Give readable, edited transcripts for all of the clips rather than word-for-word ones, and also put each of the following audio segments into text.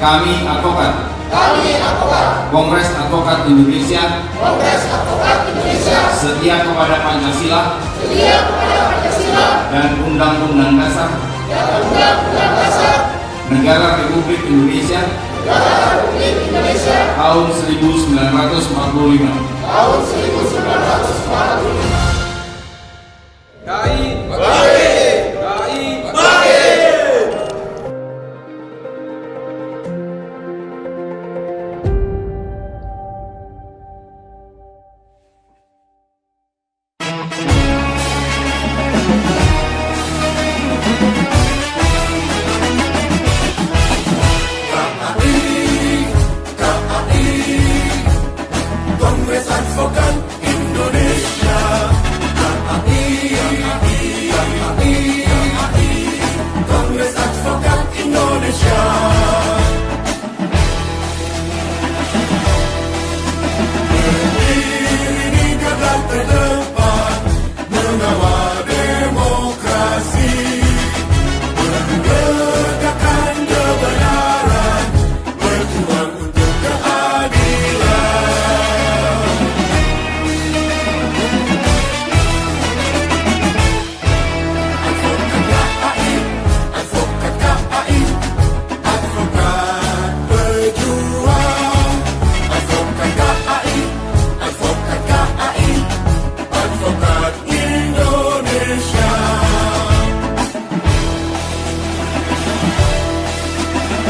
Kami advokat Kongres Advokat Indonesia setia kepada Pancasila dan Undang-Undang Dasar Negara Republik Indonesia tahun 1945. Kongres Advokat Indonesia, Kongres Advokat Indonesia. Berdiri di garda terdepan, mengawal demokrasi, menegakkan kebenaran, berjuang untuk keadilan. Advokat KAI, advokat pejuang. Advokat KAI, advokat Indonesia.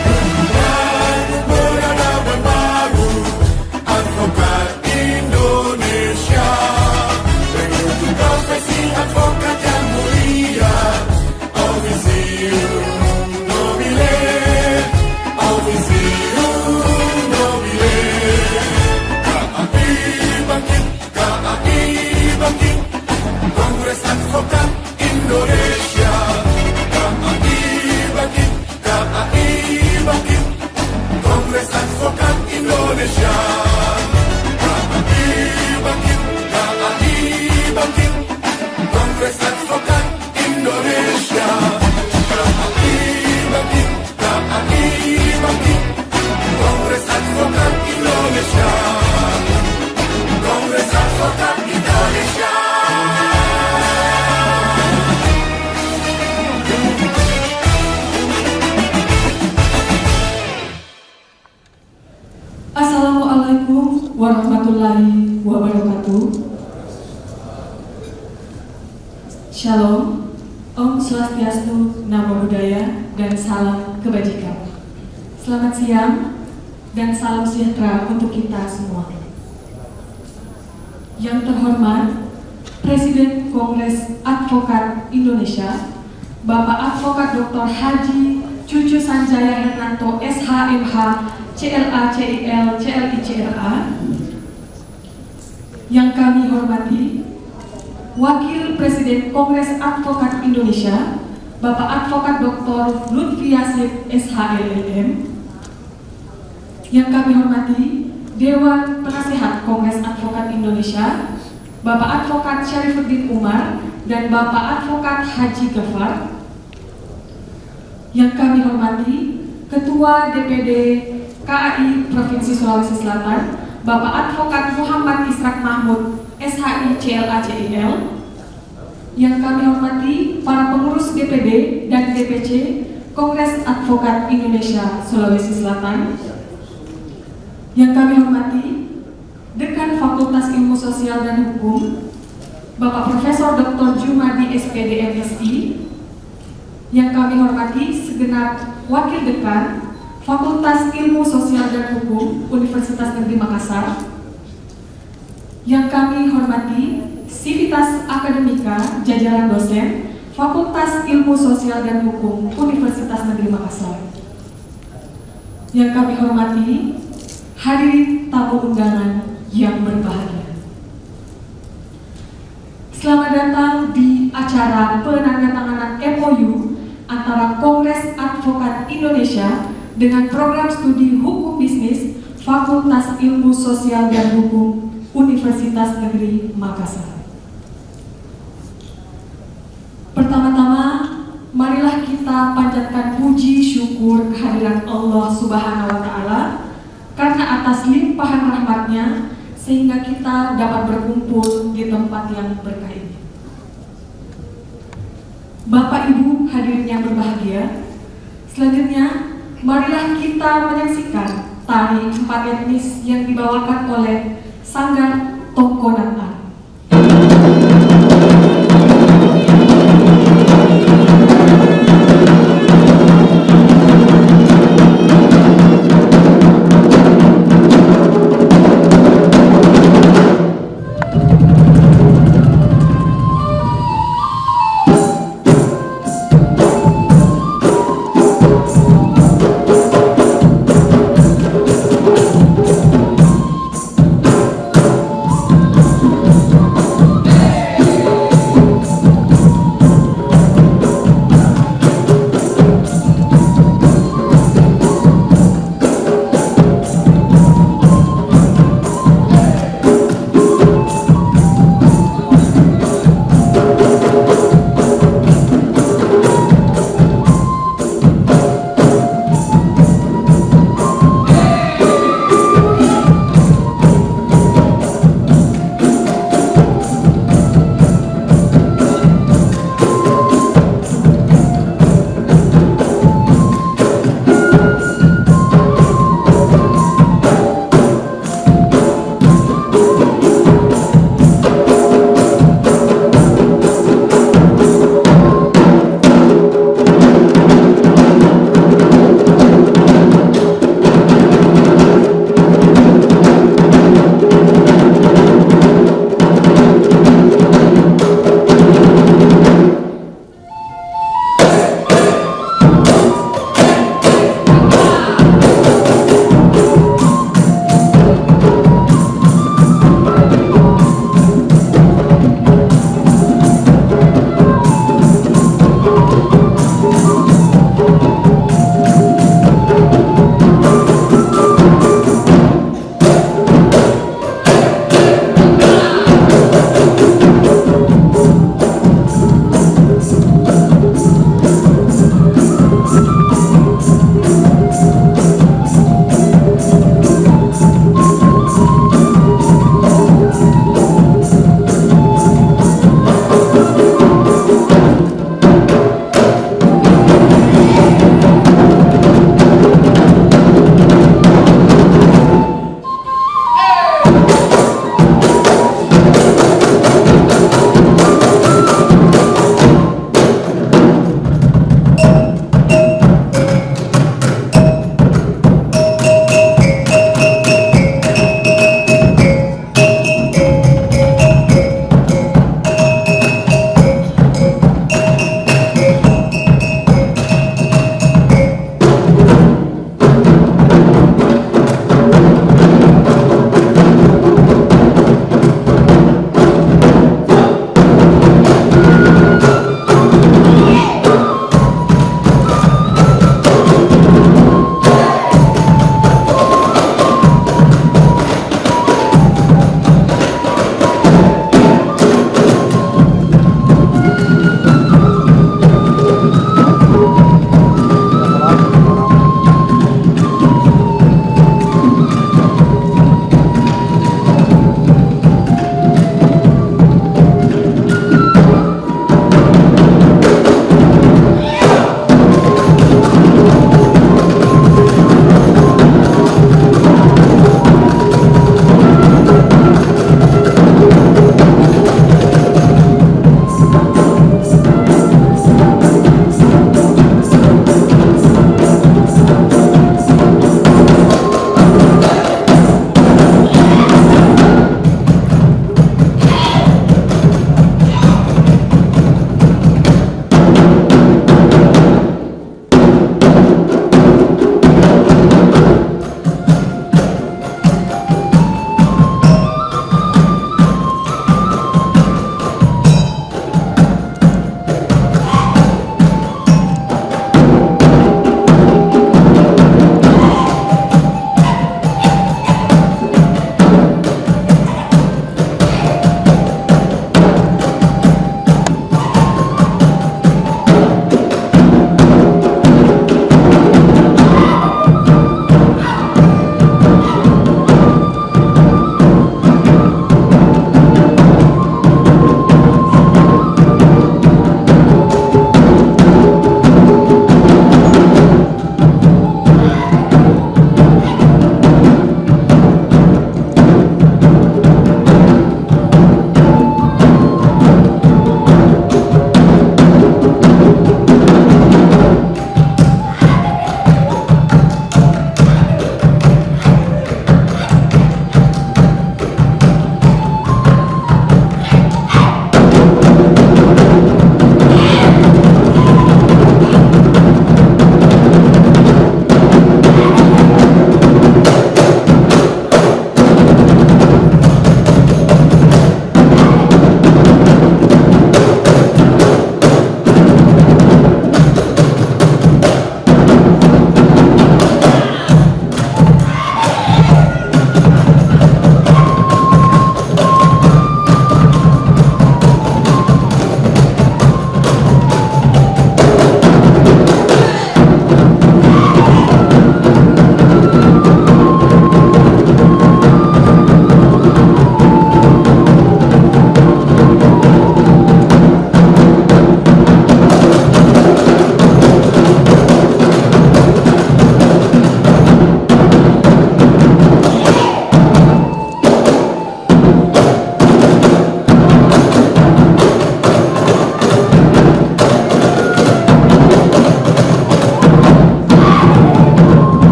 Membangun peradaban baru, advokat Indonesia. Menuju profesi advokat yang mulia, Officium Nobile, Officium Nobile. KAI bangkit, Kongres Advokat Indonesia. KAI bangkit, Kongres Advokat Indonesia. KAI bangkit, Kongres Advokat Indonesia. KAI bangkit, Kongres Advokat Indonesia. Kongres Advokat Indonesia. Assalamualaikum warahmatullahi wabarakatuh. Shalom, Om Swastiastu, Namo Buddhaya, dan salam kebajikan. Selamat siang dan salam sejahtera untuk kita semua. Yang terhormat Presiden Kongres Advokat Indonesia, Bapak Advokat Dr. Haji Cucu Sanjaya Hernanto SHMH CLA CIL CLI CLA. Yang kami hormati Wakil Presiden Kongres Advokat Indonesia, Bapak Advokat Dr. Lutfi Yasib SHLLM. Yang kami hormati Dewan Penasehat Kongres Advokat Indonesia, Bapak Advokat Syarifuddin Umar dan Bapak Advokat Haji Gafar. Yang kami hormati Ketua DPD KAI Provinsi Sulawesi Selatan, Bapak Advokat Muhammad Israk Mahmud SHI CLA CIL. Yang kami hormati para pengurus DPD dan DPC Kongres Advokat Indonesia Sulawesi Selatan. Yang kami hormati Dekan Fakultas Ilmu Sosial dan Hukum, Bapak Profesor Dr. Jumadi SPD MSI. Yang kami hormati segenap Wakil Dekan Fakultas Ilmu Sosial dan Hukum Universitas Negeri Makassar. Yang kami hormati Sivitas Akademika jajaran dosen Fakultas Ilmu Sosial dan Hukum Universitas Negeri Makassar. Yang kami hormati hadirin tamu undangan yang berbahagia. Selamat datang di acara penandatanganan MOU antara Kongres Advokat Indonesia dengan program studi Hukum Bisnis Fakultas Ilmu Sosial dan Hukum Universitas Negeri Makassar. Pertama-tama, marilah kita panjatkan puji syukur kehadiran Allah Subhanahu wa Ta'ala karena atas limpahan rahmat-Nya sehingga kita dapat berkumpul di tempat yang berkah ini. Bapak Ibu hadirin yang berbahagia, selanjutnya marilah kita menyaksikan tari 4 etnis yang dibawakan oleh Sanggar Tongkonan.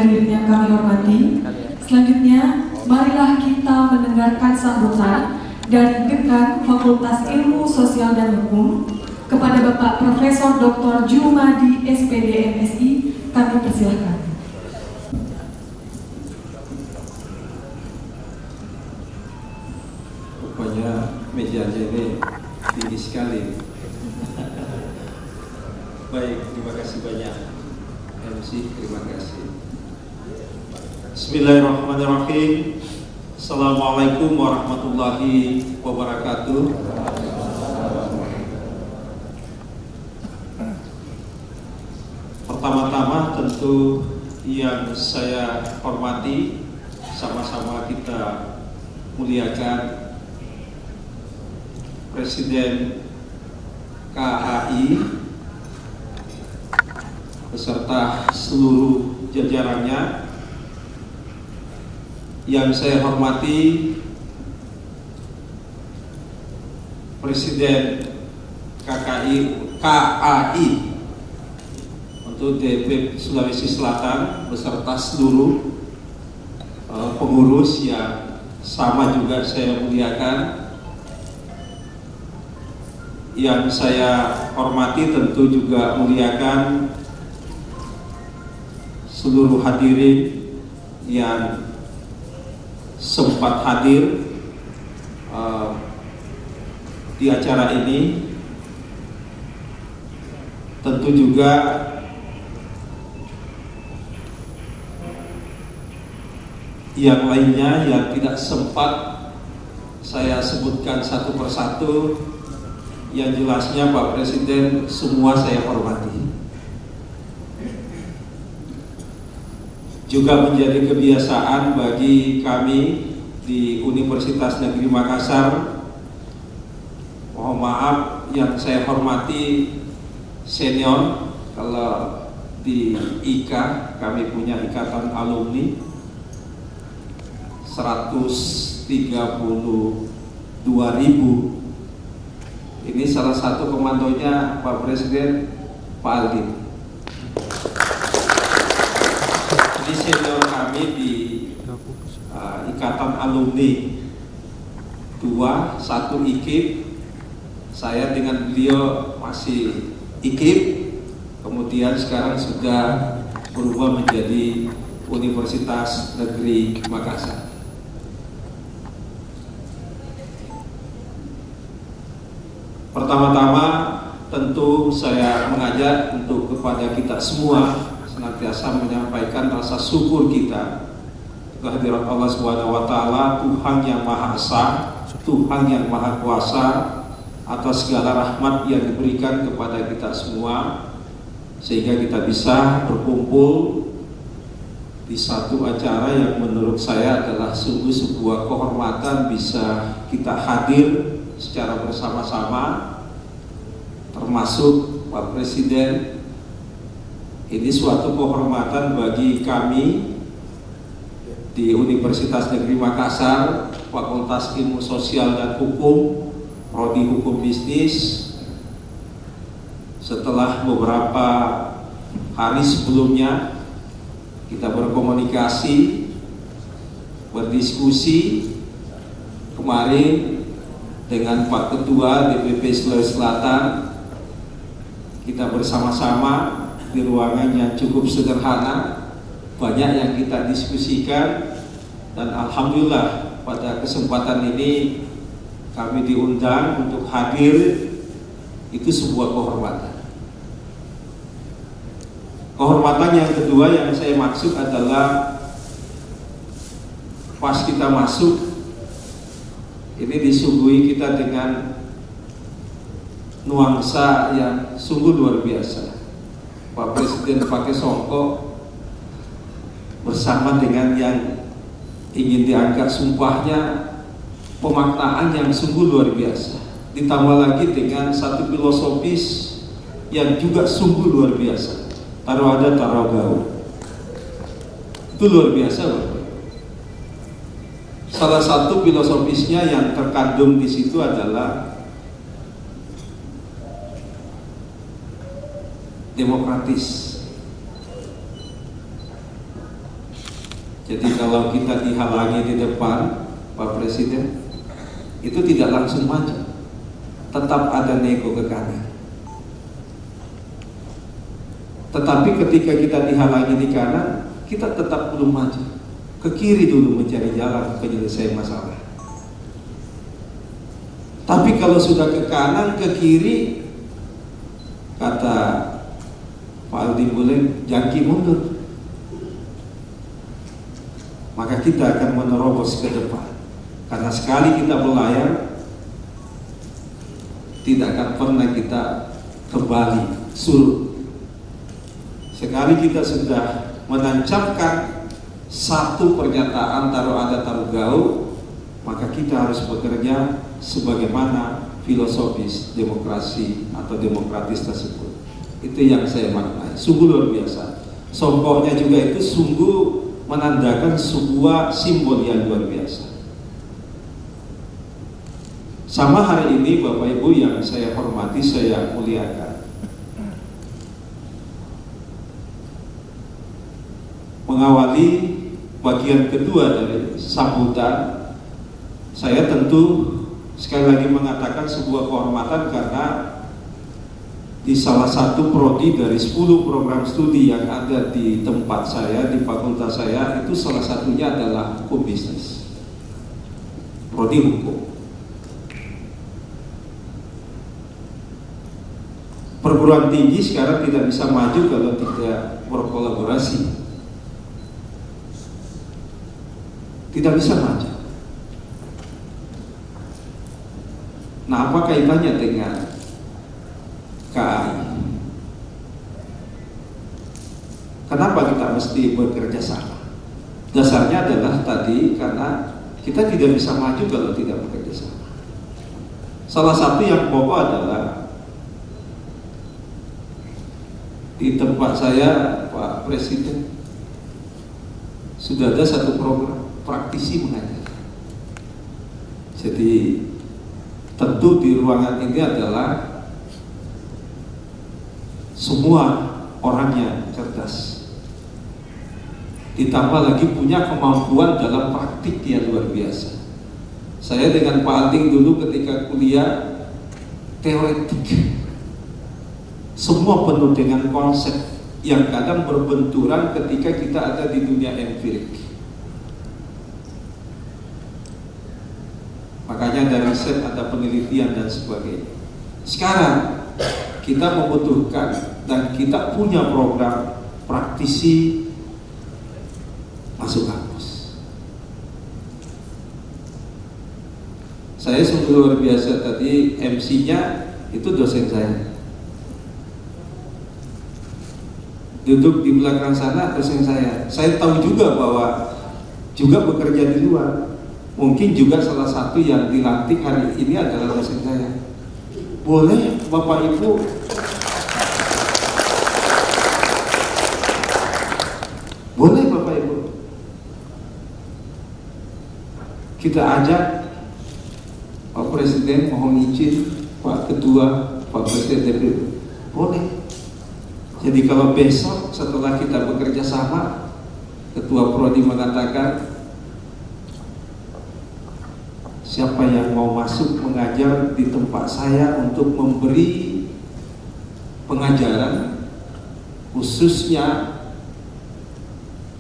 hadirin yang kami hormati, selanjutnya marilah kita mendengarkan sambutan dari Dekan Fakultas Ilmu Sosial dan Hukum kepada Bapak Profesor Dr. Jumadi SPD MSI. Kami persilahkan. Rupanya meja ini tinggi sekali. Baik, terima kasih banyak MC, terima kasih. Bismillahirrahmanirrahim. Assalamualaikum warahmatullahi wabarakatuh. Pertama-tama tentu yang saya hormati, sama-sama kita muliakan Presiden KAI beserta seluruh jajarannya. Yang saya hormati Presiden KAI untuk DP Sulawesi Selatan beserta seluruh pengurus yang sama juga saya muliakan. Yang saya hormati tentu juga muliakan seluruh hadirin yang sempat hadir di acara ini. Tentu juga yang lainnya yang tidak sempat saya sebutkan satu persatu, yang jelasnya Pak Presiden semua saya hormati. Juga menjadi kebiasaan bagi kami di Universitas Negeri Makassar, mohon maaf yang saya hormati senior, kalau di IKA kami punya ikatan alumni 132.000. Ini salah satu komandonya Pak Presiden, Pak Aldi. Ini senior kami di ikatan alumni 2, 1 IKIP. Saya dengan beliau masih IKIP, kemudian sekarang sudah berubah menjadi Universitas Negeri Makassar. Pertama-tama tentu saya mengajak untuk kepada kita semua senantiasa menyampaikan rasa syukur kita kehadirat Allah Subhanahu wa taala, Tuhan yang Maha Esa, Tuhan yang Maha Kuasa, atas segala rahmat yang diberikan kepada kita semua sehingga kita bisa berkumpul di satu acara yang menurut saya adalah sungguh sebuah kehormatan bisa kita hadir secara bersama-sama, termasuk Pak Presiden. Ini suatu kehormatan bagi kami di Universitas Negeri Makassar, Fakultas Ilmu Sosial dan Hukum, Prodi Hukum Bisnis. Setelah beberapa hari sebelumnya kita berkomunikasi, berdiskusi kemarin dengan Pak Ketua DPP Sulawesi Selatan. Kita bersama-sama di ruangan yang cukup sederhana, banyak yang kita diskusikan, dan alhamdulillah pada kesempatan ini kami diundang untuk hadir. Itu sebuah kehormatan. Kehormatan yang kedua yang saya maksud adalah pas kita masuk ini disuguhi kita dengan nuansa yang sungguh luar biasa. Pak Presiden pakai songkok bersama dengan yang ingin diangkat sumpahnya, pemaknaan yang sungguh luar biasa. Ditambah lagi dengan satu filosofis yang juga sungguh luar biasa. Taruh ada, taruh gaul. Itu luar biasa, Bapak. Salah satu filosofisnya yang terkandung di situ adalah demokratis. Jadi kalau kita dihalangi di depan Pak Presiden, itu tidak langsung maju, tetap ada nego ke kanan. Tetapi ketika kita dihalangi di kanan, kita tetap belum maju, ke kiri dulu mencari jalan penyelesaian masalah. Tapi kalau sudah ke kanan, ke kiri, kata Pak Aldi Buleng, jangki mundur, maka kita akan menerobos ke depan. Karena sekali kita berlayar, tidak akan pernah kita kembali surut. Sekali kita sudah menancapkan satu pernyataan taruh ada taruh gaul, maka kita harus bekerja sebagaimana filosofis demokrasi atau demokratis tersebut. Itu yang saya maknai, sungguh luar biasa. Sombongnya juga itu sungguh menandakan sebuah simbol yang luar biasa. Sama hari ini Bapak Ibu yang saya hormati, saya muliakan, mengawali bagian kedua dari sambutan, saya tentu sekali lagi mengatakan sebuah kehormatan karena di salah satu prodi dari 10 program studi yang ada di tempat saya, di fakultas saya, itu salah satunya adalah hukum bisnis, prodi hukum. Perguruan tinggi sekarang tidak bisa maju kalau tidak berkolaborasi, tidak bisa maju. Nah, apa kaitannya dengan KAI? Kenapa kita mesti bekerja sama? Dasarnya adalah tadi karena kita tidak bisa maju kalau tidak bekerja sama. Salah satu yang pokok adalah di tempat saya, Pak Presiden, sudah ada satu program praktisi mengajar. Jadi tentu di ruangan ini adalah semua orangnya cerdas, ditambah lagi punya kemampuan dalam praktik yang luar biasa. Saya dengan Pak Alding dulu ketika kuliah teoretik, semua penuh dengan konsep yang kadang berbenturan ketika kita ada di dunia empirik. Makanya ada riset, ada penelitian dan sebagainya. Sekarang kita membutuhkan dan kita punya program praktisi masuk kampus. Saya sungguh luar biasa, tadi MC-nya itu dosen saya. Duduk di belakang sana dosen saya. Saya tahu juga bahwa juga bekerja di luar. Mungkin juga salah satu yang dilantik hari ini adalah dosen saya. Boleh Bapak Ibu boleh Bapak Ibu kita ajak Pak Presiden, mohon izin Pak Ketua, Pak Presiden DPD, boleh. Jadi kalau besok setelah kita bekerja sama, Ketua Prodi mengatakan siapa yang mau masuk mengajar di tempat saya untuk memberi pengajaran khususnya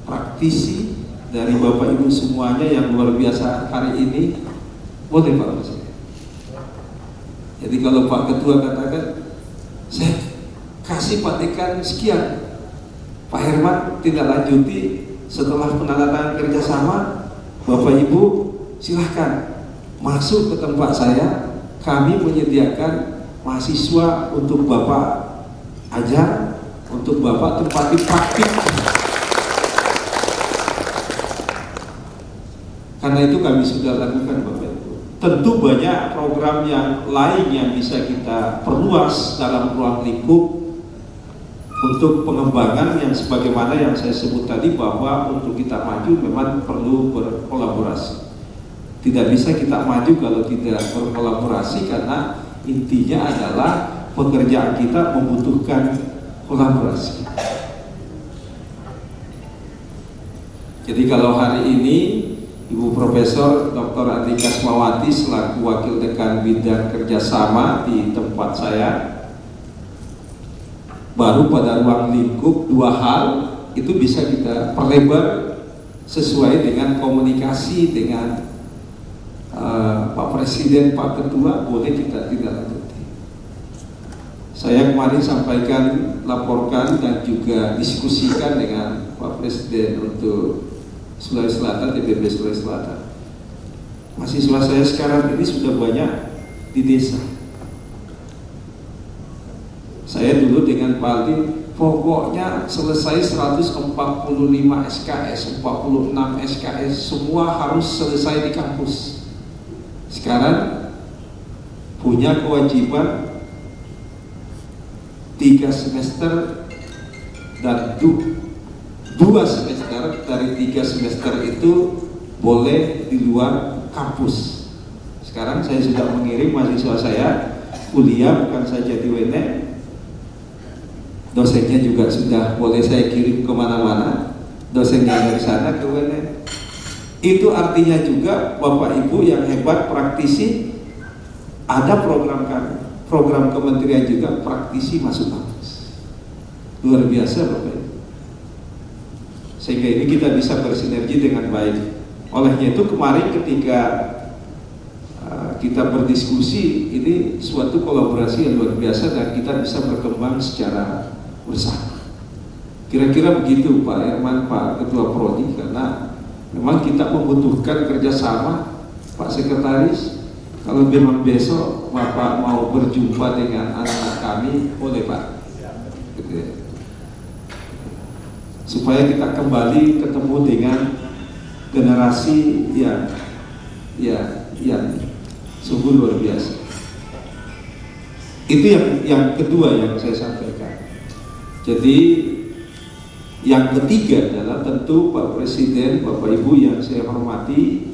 praktisi dari Bapak Ibu semuanya yang luar biasa hari ini, boleh Pak Presiden. Jadi kalau Pak Ketua katakan saya kasih Pak Dekan sekian, Pak Herman tidak lanjuti setelah penandatangan kerjasama, Bapak Ibu silahkan masuk ke tempat saya, kami menyediakan mahasiswa untuk Bapak ajar, untuk Bapak tempati praktik. Karena itu kami sudah lakukan Bapak Ibu. Tentu banyak program yang lain yang bisa kita perluas dalam ruang lingkup untuk pengembangan yang sebagaimana yang saya sebut tadi, bahwa untuk kita maju memang perlu berkolaborasi. Tidak bisa kita maju kalau tidak berkolaborasi, karena intinya adalah pekerjaan kita membutuhkan kolaborasi. Jadi kalau hari ini Ibu Profesor Dr. Andika Asmawati selaku Wakil Dekan Bidang Kerjasama di tempat saya, baru pada ruang lingkup 2 hal itu bisa kita perlebar sesuai dengan komunikasi dengan Pak Presiden, Pak Ketua, boleh kita tidak lanjuti. Saya kemarin sampaikan, laporkan dan juga diskusikan dengan Pak Presiden untuk Sulawesi Selatan, DPP Sulawesi Selatan. Mahasiswa saya sekarang ini sudah banyak di desa. Saya dulu dengan Pak Aldi, pokoknya selesai 145 SKS, 46 SKS, semua harus selesai di kampus. Sekarang punya kewajiban 3 semester dan 2 semester dari 3 semester itu boleh di luar kampus. Sekarang saya sudah mengirim mahasiswa saya kuliah bukan saja di UNM, dosennya juga sudah boleh saya kirim kemana-mana, dosennya dari sana ke UNM. Itu artinya juga Bapak Ibu yang hebat praktisi, ada program kami, program kementerian juga praktisi masuk kampus. Luar biasa Bapak Ibu. Sehingga ini kita bisa bersinergi dengan baik. Olehnya itu kemarin ketika kita berdiskusi, ini suatu kolaborasi yang luar biasa dan kita bisa berkembang secara bersama. Kira-kira begitu Pak Herman, Pak Ketua Prodi, karena memang kita membutuhkan kerjasama. Pak Sekretaris, kalau memang besok Bapak mau berjumpa dengan anak-anak kami, boleh Pak, gitu ya. Supaya kita kembali ketemu dengan generasi yang sungguh luar biasa. Itu yang kedua yang saya sampaikan. Jadi yang ketiga adalah tentu Pak Presiden, Bapak Ibu yang saya hormati,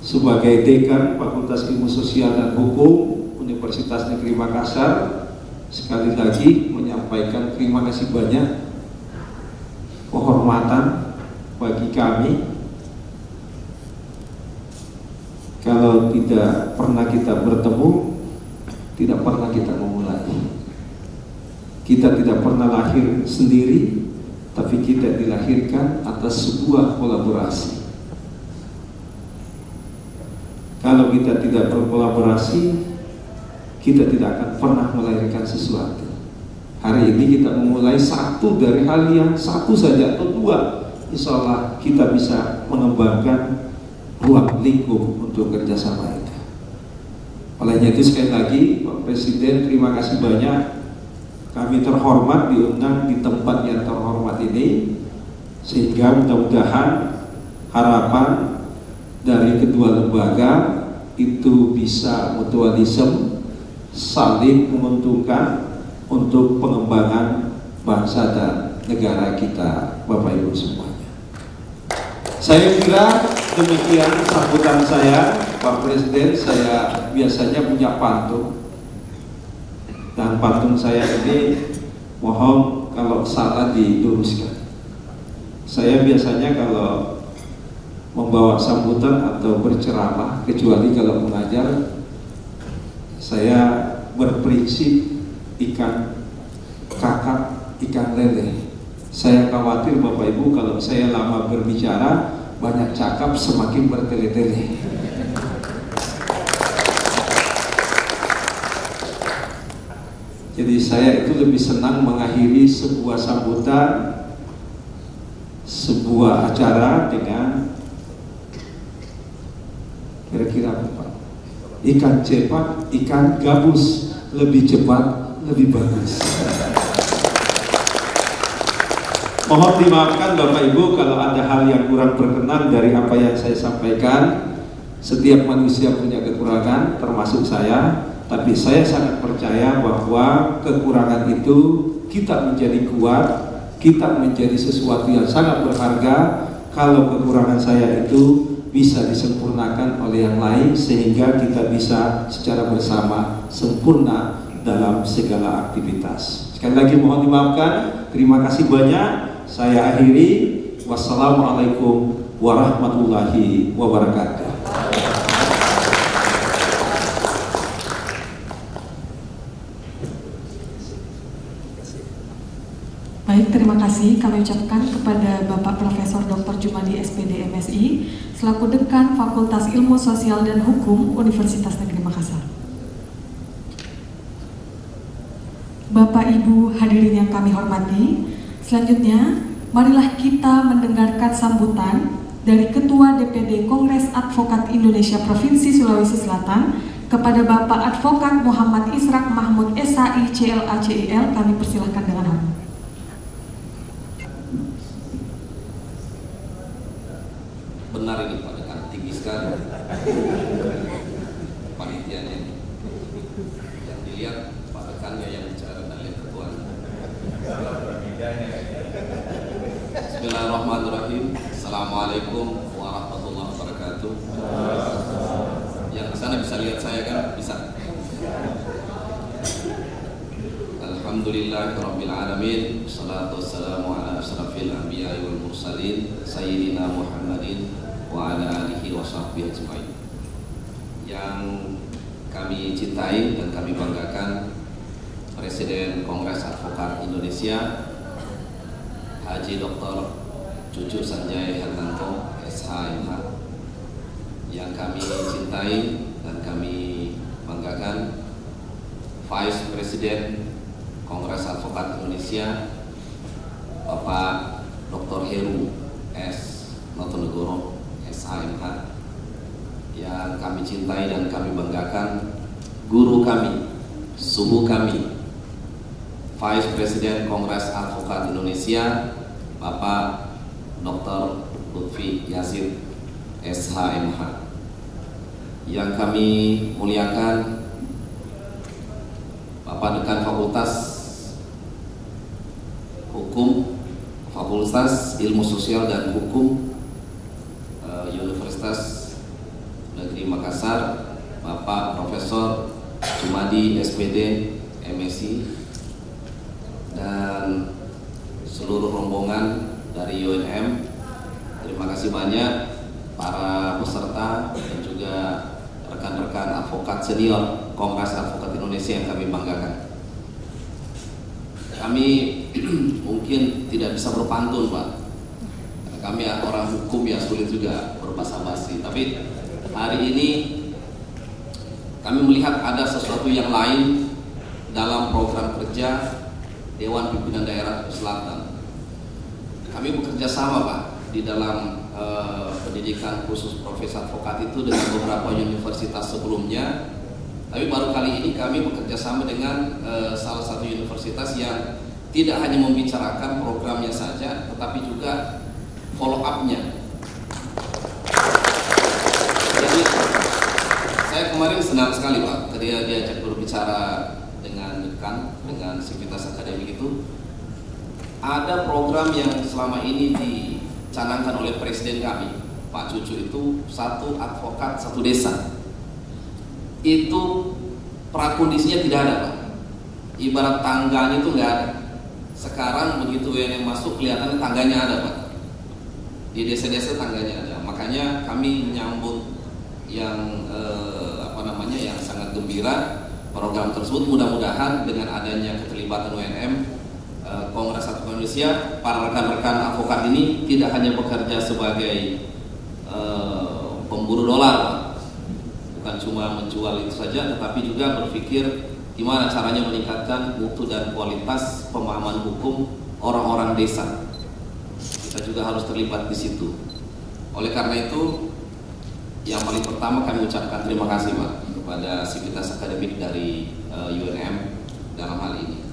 sebagai Dekan Fakultas Ilmu Sosial dan Hukum Universitas Negeri Makassar, sekali lagi menyampaikan terima kasih banyak, kehormatan bagi kami. Kalau tidak pernah kita bertemu, tidak pernah kita memulai. Kita tidak pernah lahir sendiri, tapi kita dilahirkan atas sebuah kolaborasi. Kalau kita tidak berkolaborasi, kita tidak akan pernah melahirkan sesuatu. Hari ini kita memulai satu dari hal yang satu saja atau 2, insya Allah kita bisa mengembangkan ruang lingkup untuk kerjasama itu. Olehnya itu sekali lagi Pak Presiden, terima kasih banyak. Kami terhormat diundang di tempat yang terhormat ini, sehingga mudah-mudahan harapan dari kedua lembaga itu bisa mutualisme, saling menguntungkan untuk pengembangan bangsa dan negara kita, Bapak Ibu semuanya. Saya kira demikian sambutan saya, Pak Presiden. Saya biasanya punya pantun, dan pantun saya ini mohon kalau salah diluruskan. Saya biasanya kalau membawa sambutan atau berceramah, kecuali kalau mengajar, saya berprinsip ikan kakap, ikan lele. Saya khawatir Bapak Ibu kalau saya lama berbicara, banyak cakap, semakin bertele-tele. Jadi saya itu lebih senang mengakhiri sebuah sambutan, sebuah acara dengan kira-kira apa Pak? Ikan cepat, ikan gabus, lebih cepat, lebih bagus. Mohon dimaafkan Bapak Ibu kalau ada hal yang kurang berkenan dari apa yang saya sampaikan. Setiap manusia punya kekurangan, termasuk saya. Tapi saya sangat percaya bahwa kekurangan itu kita menjadi kuat, kita menjadi sesuatu yang sangat berharga kalau kekurangan saya itu bisa disempurnakan oleh yang lain, sehingga kita bisa secara bersama sempurna dalam segala aktivitas. Sekali lagi mohon dimaafkan, terima kasih banyak. Saya akhiri, Wassalamualaikum warahmatullahi wabarakatuh. Baik, terima kasih kami ucapkan kepada Bapak Profesor Dr. Jumadi SPD MSI selaku Dekan Fakultas Ilmu Sosial dan Hukum Universitas Negeri Makassar. Bapak Ibu hadirin yang kami hormati, selanjutnya marilah kita mendengarkan sambutan dari Ketua DPD Kongres Advokat Indonesia Provinsi Sulawesi Selatan kepada Bapak Advokat Muhammad Israk Mahmud SHI CLA CIL. Kami persilahkan dengan hormat. Benar ini Pak Dekan, tinggi sekali panitianya. Yang dilihat Pak Dekannya yang bicara dan lihat ketuanya. Bismillahirrahmanirrahim. Assalamualaikum warahmatullahi wabarakatuh. Yang di sana bisa lihat saya kan? Bisa. Alhamdulillahirabbil alamin. Wassalatu wassalamu ala asyrafil anbiya'i wal mursalin sayyidina Muhammadin wa ala alihi wa sahbihi ajmain. Yang kami cintai dan kami banggakan, Presiden Kongres Advokat Indonesia Haji Dr. Cucu Sanjay Hartanto SHMH, yang kami cintai dan kami banggakan, Vice Presiden Kongres Advokat Indonesia Bapak Dr. Heru S. Notonegoro SHMH, yang kami cintai dan kami banggakan, guru kami, suhu kami, Vice Presiden Kongres Advokat Indonesia Bapak Dr. Lutfi Yazid SHMH, yang kami muliakan, Bapak Dekan Fakultas Hukum, Fakultas Ilmu Sosial dan Hukum Universitas Negeri Makassar, Bapak Profesor Jumadi SPD MSI, dan seluruh rombongan dari UNM. Terima kasih banyak para peserta dan juga rekan-rekan advokat senior Kongres Advokat Indonesia yang kami banggakan. Kami mungkin tidak bisa berpantun, Pak. Kami orang hukum ya, sulit juga berbahasa basi. Tapi hari ini kami melihat ada sesuatu yang lain dalam program kerja Dewan Pimpinan Daerah Selatan. Kami bekerja sama, Pak, di dalam pendidikan khusus profesi advokat itu dengan beberapa universitas sebelumnya. Tapi baru kali ini kami bekerja sama dengan salah satu universitas yang tidak hanya membicarakan programnya saja, tetapi juga follow up-nya. Jadi saya kemarin senang sekali, Pak, ketika diajak berbicara dengan dekan, dengan sivitas akademik itu. Ada program yang selama ini dicanangkan oleh Presiden kami, Pak Cucu, itu satu advokat satu desa. Itu prakondisinya tidak ada, Pak. Ibarat tangganya itu nggak ada. Sekarang begitu WNM masuk, kelihatannya tangganya ada, Pak. Di desa-desa tangganya ada. Makanya kami menyambut yang yang sangat gembira program tersebut. Mudah-mudahan dengan adanya keterlibatan WNM, Kongres Advokat Indonesia, para rekan-rekan advokat ini tidak hanya bekerja sebagai pemburu dolar, Pak. Bukan cuma menjual itu saja, tetapi juga berpikir gimana caranya meningkatkan mutu dan kualitas pemahaman hukum orang-orang desa. Kita juga harus terlibat di situ. Oleh karena itu, yang paling pertama kami ucapkan terima kasih, Pak, kepada sivitas akademik dari UNM dalam hal ini.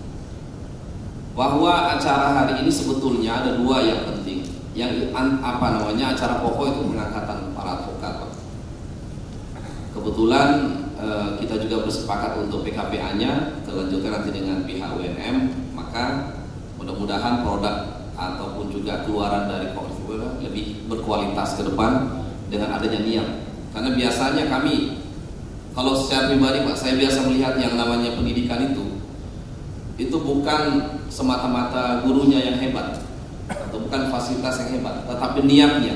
Bahwa acara hari ini sebetulnya ada dua yang penting. Yang acara pokok itu pengangkatan para advokat, Pak. Kebetulan kita juga bersepakat untuk PKPA-nya terlanjutkan nanti dengan pihak UNM, maka mudah-mudahan produk ataupun juga keluaran dari Kongres lebih berkualitas ke depan dengan adanya niat. Karena biasanya kami, kalau secara pribadi, Pak, saya biasa melihat yang namanya pendidikan itu bukan semata-mata gurunya yang hebat, atau bukan fasilitas yang hebat, tetapi niatnya,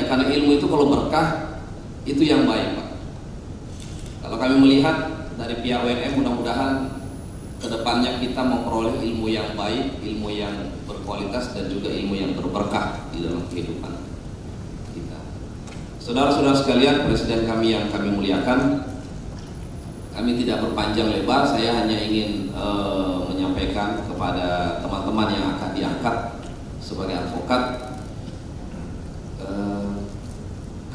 karena ilmu itu kalau berkah itu yang baik, Pak. Kalau kami melihat dari pihak UNM, mudah-mudahan kedepannya kita memperoleh ilmu yang baik, ilmu yang berkualitas, dan juga ilmu yang berberkah di dalam kehidupan kita. Saudara-saudara sekalian, Presiden kami yang kami muliakan, kami tidak berpanjang lebar, saya hanya ingin menyampaikan kepada teman-teman yang akan diangkat sebagai advokat.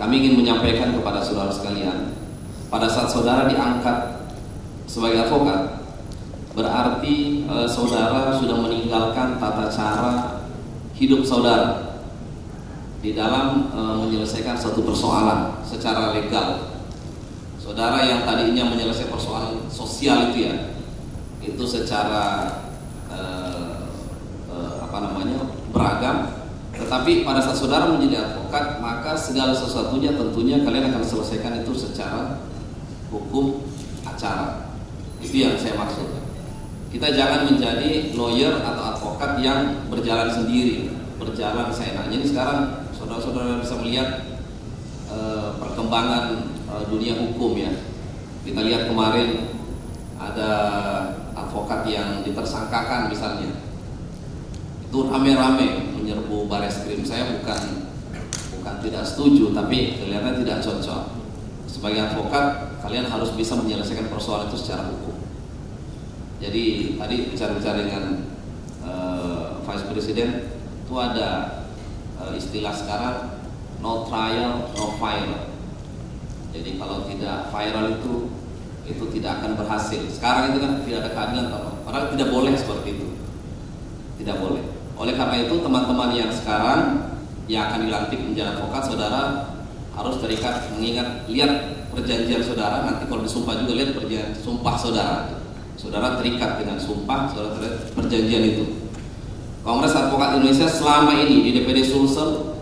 Kami ingin menyampaikan kepada saudara sekalian, pada saat saudara diangkat sebagai advokat, berarti saudara sudah meninggalkan tata cara hidup saudara di dalam menyelesaikan satu persoalan secara legal. Saudara yang tadinya menyelesaikan persoalan sosial itu ya, itu secara beragam. Tetapi pada saat saudara menjadi advokat, maka segala sesuatunya tentunya kalian akan selesaikan itu secara hukum acara. Itu yang saya maksud. Kita jangan menjadi lawyer atau advokat yang berjalan sendiri, berjalan seenaknya. Ini sekarang saudara-saudara bisa melihat perkembangan dunia hukum ya. Kita lihat kemarin ada advokat yang ditersangkakan misalnya, itu rame-rame menyerbu Bareskrim. Saya bukan tidak setuju, tapi kelihatan tidak cocok. Sebagai advokat, kalian harus bisa menyelesaikan persoalan itu secara hukum. Jadi tadi bicara-bicara dengan Vice President, itu ada istilah sekarang no trial, no viral. Jadi kalau tidak viral itu tidak akan berhasil. Sekarang itu kan tidak ada keadilan, padahal tidak boleh seperti itu. Tidak boleh. Oleh karena itu teman-teman yang sekarang yang akan dilantik menjadi advokat, saudara harus terikat, mengingat, lihat perjanjian saudara. Nanti kalau disumpah juga lihat perjanjian sumpah saudara. Saudara terikat dengan sumpah, saudara terikat perjanjian itu. Kongres Advokat Indonesia selama ini di DPD Sulsel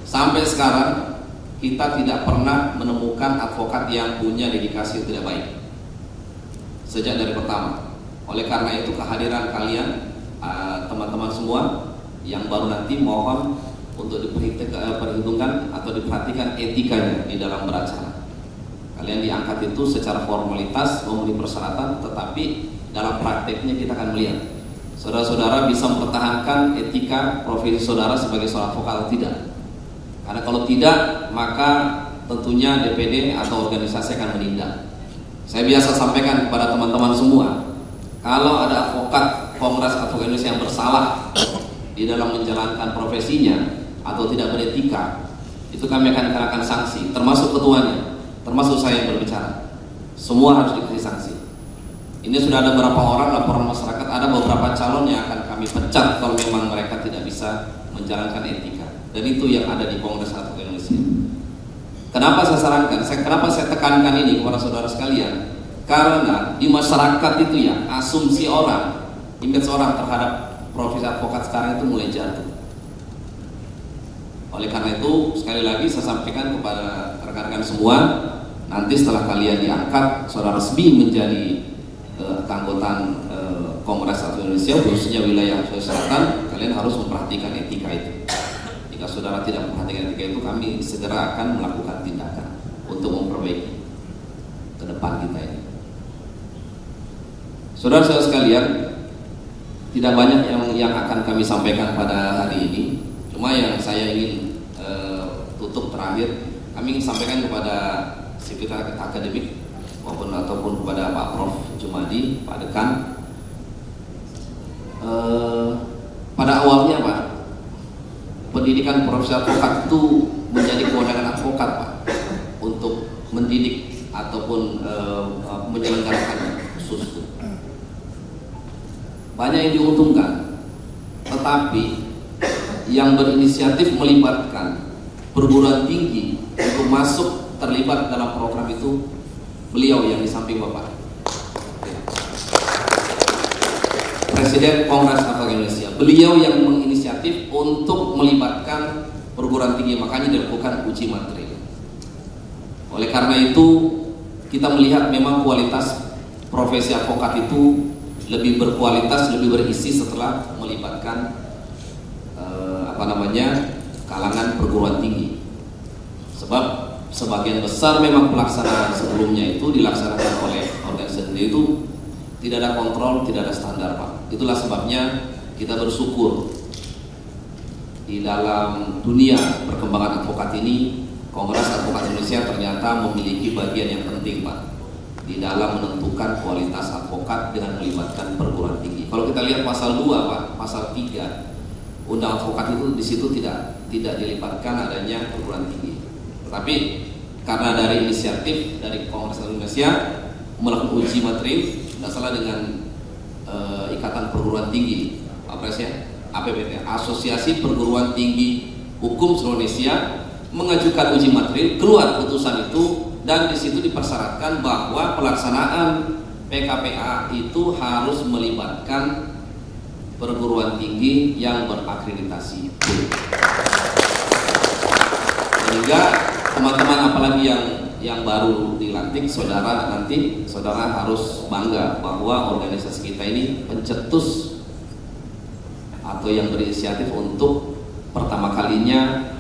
sampai sekarang kita tidak pernah menemukan advokat yang punya dedikasi yang tidak baik sejak dari pertama. Oleh karena itu kehadiran kalian teman-teman semua yang baru nanti mohon untuk diperhitungkan atau diperhatikan etikanya di dalam beracara. Kalian diangkat itu secara formalitas memenuhi persyaratan, tetapi dalam prakteknya kita akan melihat saudara-saudara bisa mempertahankan etika profesi saudara sebagai seorang advokat atau tidak. Karena kalau tidak, maka tentunya DPD atau organisasi akan menindak. Saya biasa sampaikan kepada teman-teman semua, kalau ada advokat Kongres Advokat Indonesia yang bersalah di dalam menjalankan profesinya atau tidak beretika, itu kami akan kenakan sanksi, termasuk ketuanya, termasuk saya yang berbicara. Semua harus dikasih sanksi. Ini sudah ada beberapa orang laporan masyarakat, ada beberapa calon yang akan kami pecat kalau memang mereka tidak bisa menjalankan etika. Dan itu yang ada di Kongres Advokat Indonesia. Kenapa saya sarankan? Kenapa saya tekankan ini kepada saudara sekalian? Karena di masyarakat itu ya, asumsi orang, image orang terhadap profesi advokat sekarang itu mulai jatuh. Oleh karena itu, sekali lagi saya sampaikan kepada rekan-rekan semua, nanti setelah kalian diangkat, saudara resmi menjadi keanggotaan Kongres Advokat Indonesia, khususnya wilayah Sulawesi Selatan, kalian harus memperhatikan etika itu. Jika saudara tidak memperhatikan etika itu, kami segera akan melakukan tindakan untuk memperbaiki ke depan kita ini. Saudara-saudara sekalian, tidak banyak yang akan kami sampaikan pada hari ini. Cuma yang saya ingin tutup terakhir, kami ingin sampaikan kepada sivitas akademik ataupun kepada Pak Prof. Jumadi, Pak Dekan. Pada awalnya Pak, pendidikan profesi advokat itu menjadi kewenangan advokat Pak, untuk mendidik ataupun menyelenggarakan khusus. Banyak yang diuntungkan, tetapi yang berinisiatif melibatkan perguruan tinggi untuk masuk terlibat dalam program itu beliau yang di samping Bapak, Presiden Kongres Advokat Indonesia. Beliau yang menginisiatif untuk melibatkan perguruan tinggi, makanya dilakukan uji materi. Oleh karena itu kita melihat memang kualitas profesi advokat itu lebih berkualitas, lebih berisi setelah melibatkan kalangan perguruan tinggi. Sebab sebagian besar memang pelaksanaan sebelumnya itu dilaksanakan oleh organisasi itu tidak ada kontrol, tidak ada standar, Pak. Itulah sebabnya kita bersyukur di dalam dunia perkembangan advokat ini, Kongres Advokat Indonesia ternyata memiliki bagian yang penting, Pak, di dalam menentukan kualitas advokat dengan melibatkan perguruan tinggi. Kalau kita lihat pasal 2, Pak, pasal 3 Undang Advokat itu di situ tidak dilibatkan adanya perguruan tinggi. Tetapi karena dari inisiatif dari Kongres Indonesia melakukan uji materi, tidak salah dengan Ikatan Perguruan Tinggi, APPT, Asosiasi Perguruan Tinggi Hukum Seluruh Indonesia, mengajukan uji materi, keluar putusan itu, dan di situ dipersyaratkan bahwa pelaksanaan PKPA itu harus melibatkan perguruan tinggi yang berakreditasi. Sehingga teman-teman apalagi yang baru dilantik, saudara harus bangga bahwa organisasi kita ini pencetus atau yang berinisiatif untuk pertama kalinya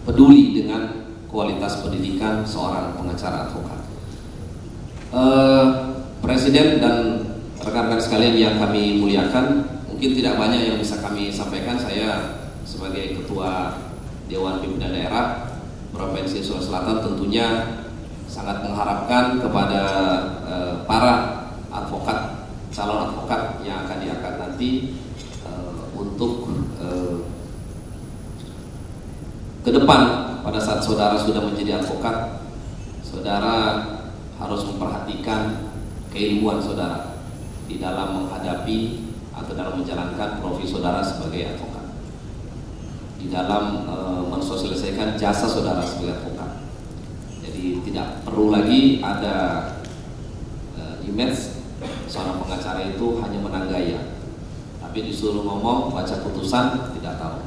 peduli dengan kualitas pendidikan seorang pengacara advokat. Presiden dan rekan-rekan sekalian yang kami muliakan, mungkin tidak banyak yang bisa kami sampaikan. Saya sebagai Ketua Dewan Pimpinan Daerah Provinsi Sulawesi Selatan tentunya sangat mengharapkan kepada para advokat, calon advokat yang akan diangkat nanti untuk ke depan pada saat saudara sudah menjadi advokat, saudara harus memperhatikan keilmuan saudara di dalam menghadapi atau dalam menjalankan profesi saudara sebagai advokat, di dalam mensosialisasikan jasa saudara sebagai advokat. Jadi tidak perlu lagi ada image seorang pengacara itu hanya menang gaya, tapi disuruh ngomong, baca putusan, tidak tahu.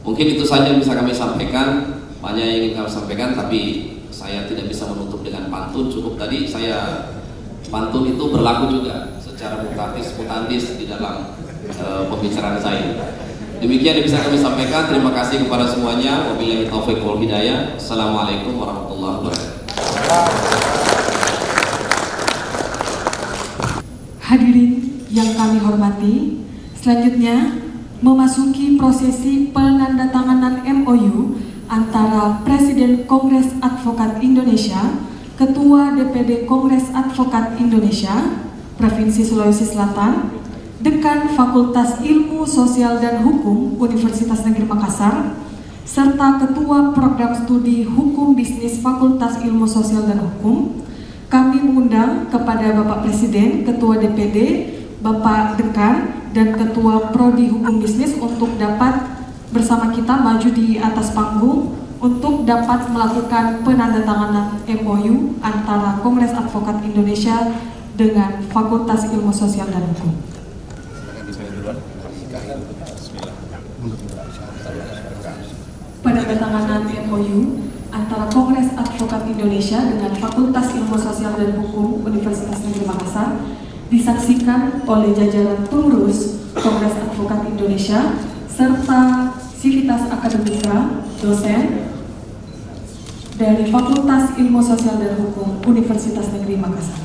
Mungkin itu saja yang bisa kami sampaikan. Banyak yang ingin kami sampaikan, tapi saya tidak bisa menutup dengan pantun. Cukup tadi saya, pantun itu berlaku juga secara mutandis di dalam pembicaraan saya. Demikian yang bisa kami sampaikan. Terima kasih kepada semuanya. Wabillahi taufiq wal hidayah. Assalamualaikum warahmatullahi wabarakatuh. Hadirin yang kami hormati, selanjutnya memasuki prosesi penandatanganan MOU antara Presiden Kongres Advokat Indonesia, Ketua DPD Kongres Advokat Indonesia Provinsi Sulawesi Selatan, Dekan Fakultas Ilmu Sosial dan Hukum Universitas Negeri Makassar, serta Ketua Program Studi Hukum Bisnis Fakultas Ilmu Sosial dan Hukum. Kami mengundang kepada Bapak Presiden, Ketua DPD, Bapak Dekan, dan Ketua Prodi Hukum Bisnis untuk dapat bersama kita maju di atas panggung untuk dapat melakukan penandatanganan MOU antara Kongres Advokat Indonesia dengan Fakultas Ilmu Sosial dan Hukum. Penandatanganan MOU antara Kongres Advokat Indonesia dengan Fakultas Ilmu Sosial dan Hukum Universitas Negeri Makassar disaksikan oleh jajaran pengurus Kongres Advokat Indonesia serta sivitas akademika, dosen dari Fakultas Ilmu Sosial dan Hukum Universitas Negeri Makassar.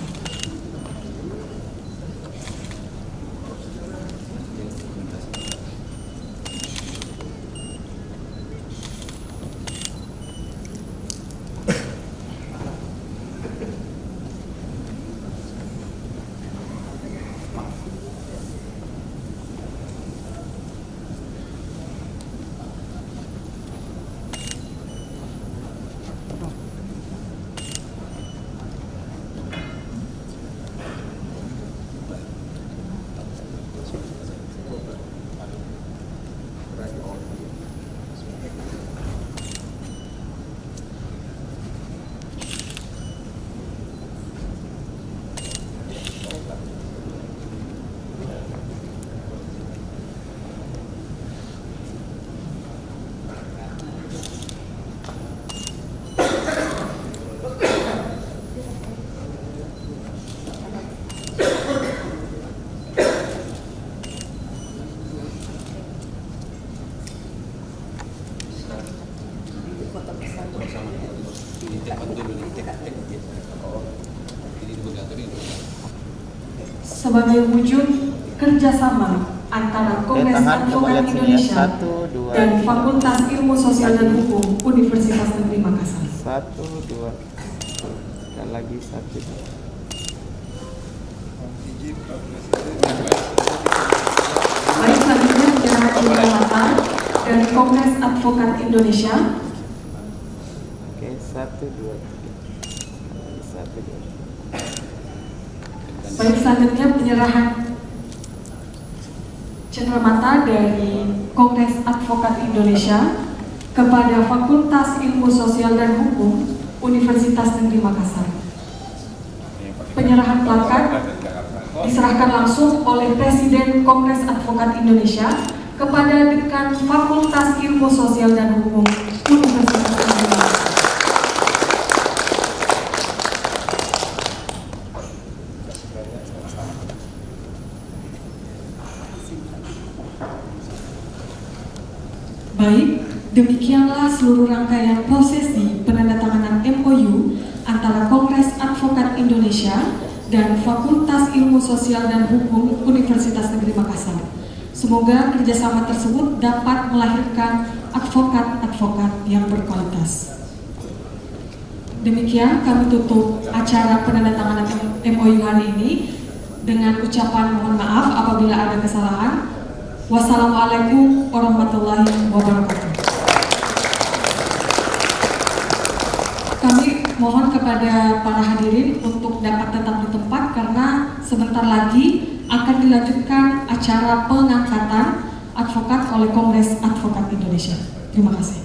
Sebagai wujud kerjasama antara Kongres Advokat Indonesia dan Fakultas Ilmu Sosial dan Hukum Universitas Negeri Makassar. 1, 2. Dan lagi 1. Baik, selanjutnya penyerahan penghormatan dari Kongres Advokat Indonesia. Oke, 1, 2, 3. 1, 2. Baik, selanjutnya penyerahan cenderamata dari Kongres Advokat Indonesia kepada Fakultas Ilmu Sosial dan Hukum Universitas Negeri Makassar. Penyerahan plakat diserahkan langsung oleh Presiden Kongres Advokat Indonesia kepada Dekan Fakultas Ilmu Sosial dan Hukum Universitas Negeri Makassar. Baik, demikianlah seluruh rangkaian prosesi penandatanganan MOU antara Kongres Advokat Indonesia dan Fakultas Ilmu Sosial dan Hukum Universitas Negeri Makassar. Semoga kerjasama tersebut dapat melahirkan advokat-advokat yang berkualitas. Demikian kami tutup acara penandatanganan MOU hari ini dengan ucapan mohon maaf apabila ada kesalahan. Wassalamualaikum warahmatullahi wabarakatuh. Kami mohon kepada para hadirin untuk dapat tetap di tempat karena sebentar lagi akan dilanjutkan acara pengangkatan advokat oleh Kongres Advokat Indonesia. Terima kasih.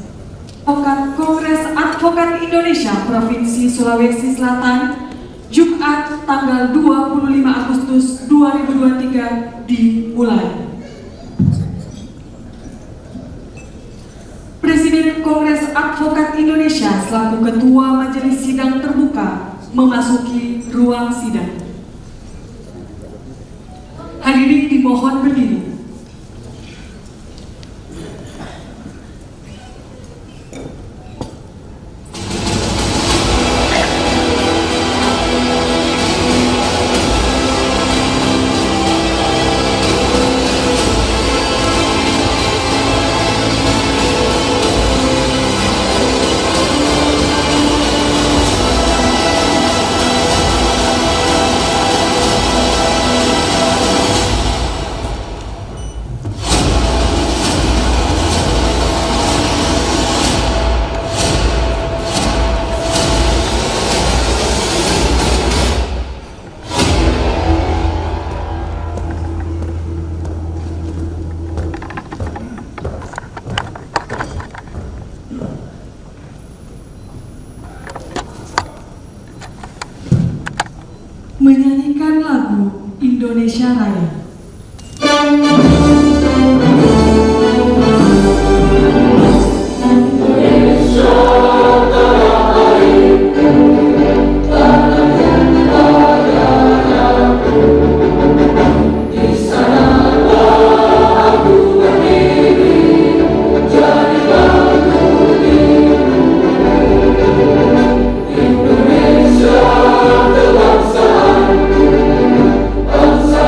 Kongres Advokat Indonesia Provinsi Sulawesi Selatan, Jumat tanggal 25 Agustus 2023 dimulai. Presiden Kongres Advokat Indonesia selaku Ketua Majelis Sidang Terbuka memasuki ruang sidang. Hadirin dimohon berdiri. Menyanyikan lagu Indonesia Raya. Bangsa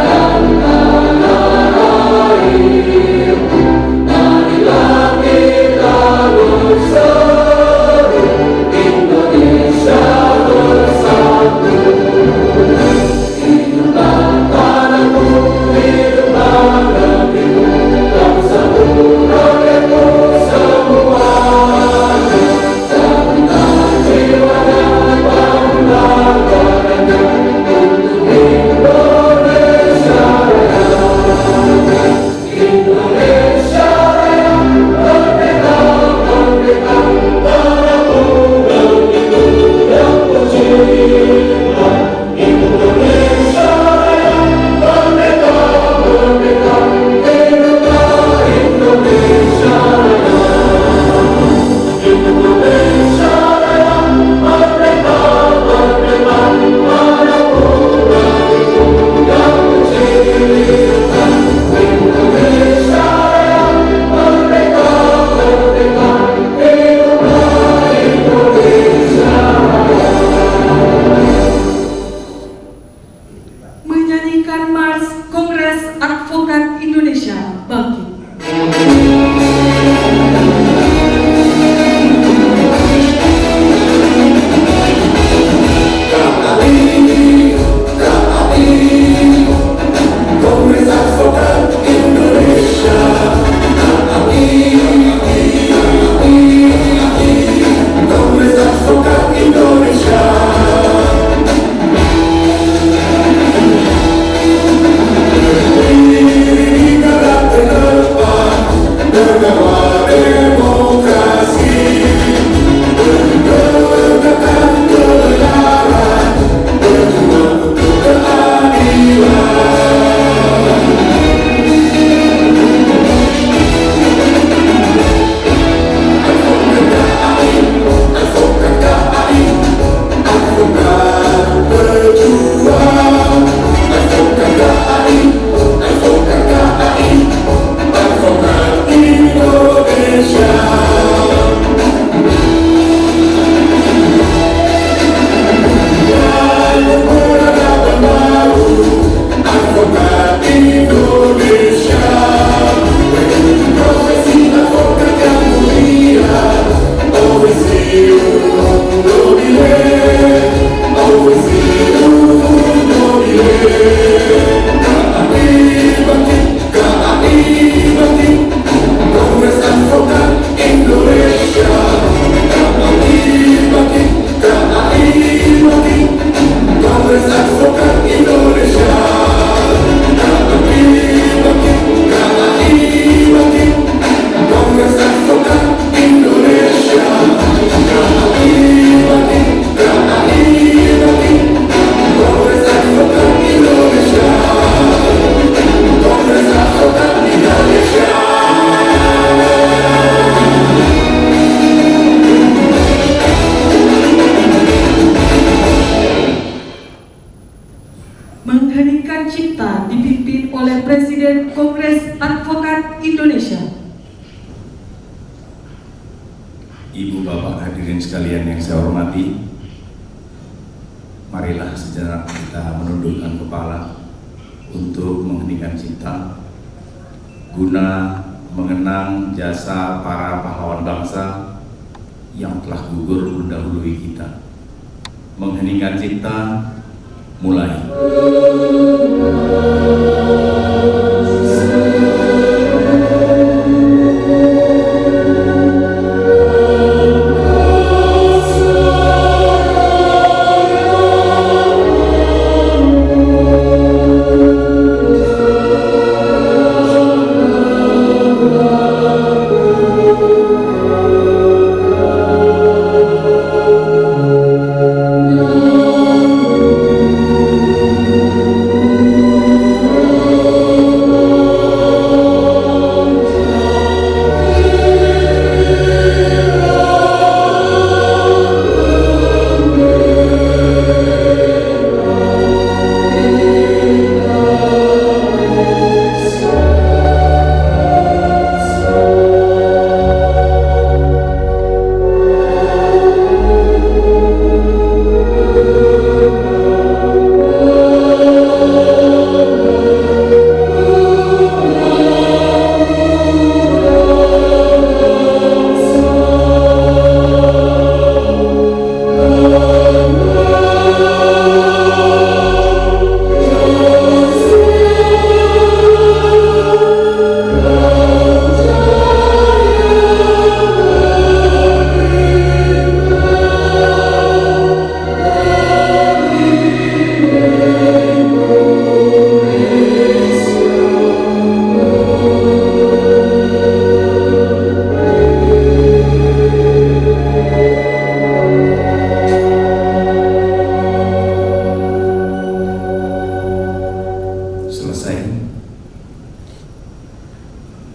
Ibu bapak hadirin sekalian yang saya hormati, marilah sejenak kita menundukkan kepala untuk mengheningkan cipta guna mengenang jasa para pahlawan bangsa yang telah gugur mendahului kita. Mengheningkan cipta, mulai.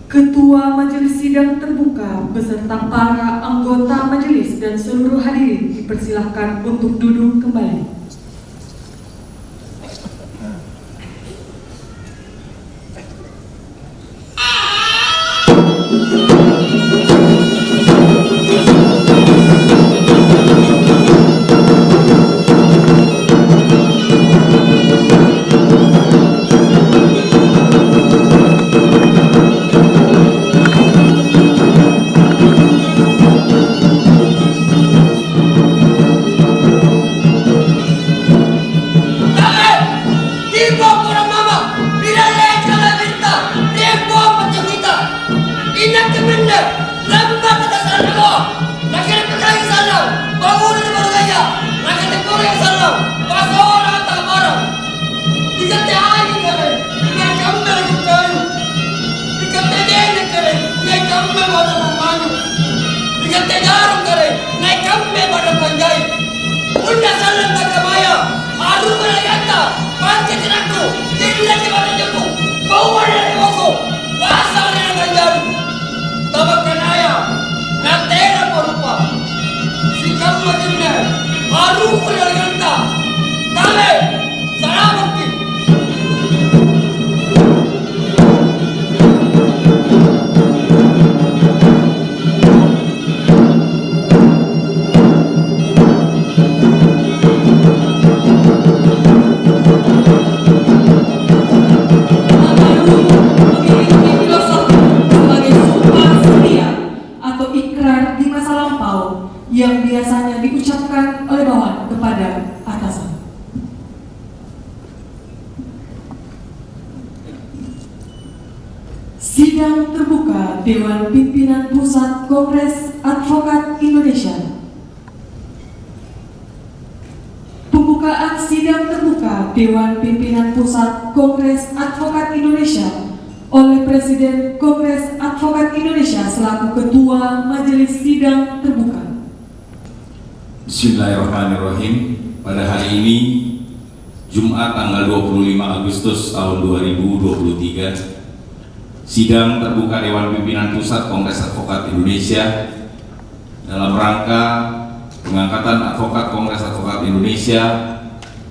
Ketua Majelis Sidang Terbuka beserta para anggota majelis dan seluruh hadirin dipersilahkan untuk duduk kembali. Yang biasanya diucapkan oleh bawahan kepada atasan. Sidang terbuka Dewan Pimpinan Pusat Kongres Advokat Indonesia. Pembukaan sidang terbuka Dewan Pimpinan Pusat Kongres Advokat Indonesia oleh Presiden Kongres Advokat Indonesia selaku Ketua Majelis Sidang Terbuka. Bismillahirrahmanirrahim. Pada hari ini, Jumat tanggal 25 Agustus tahun 2023, sidang terbuka Dewan Pimpinan Pusat Kongres Advokat Indonesia dalam rangka pengangkatan Advokat Kongres Advokat Indonesia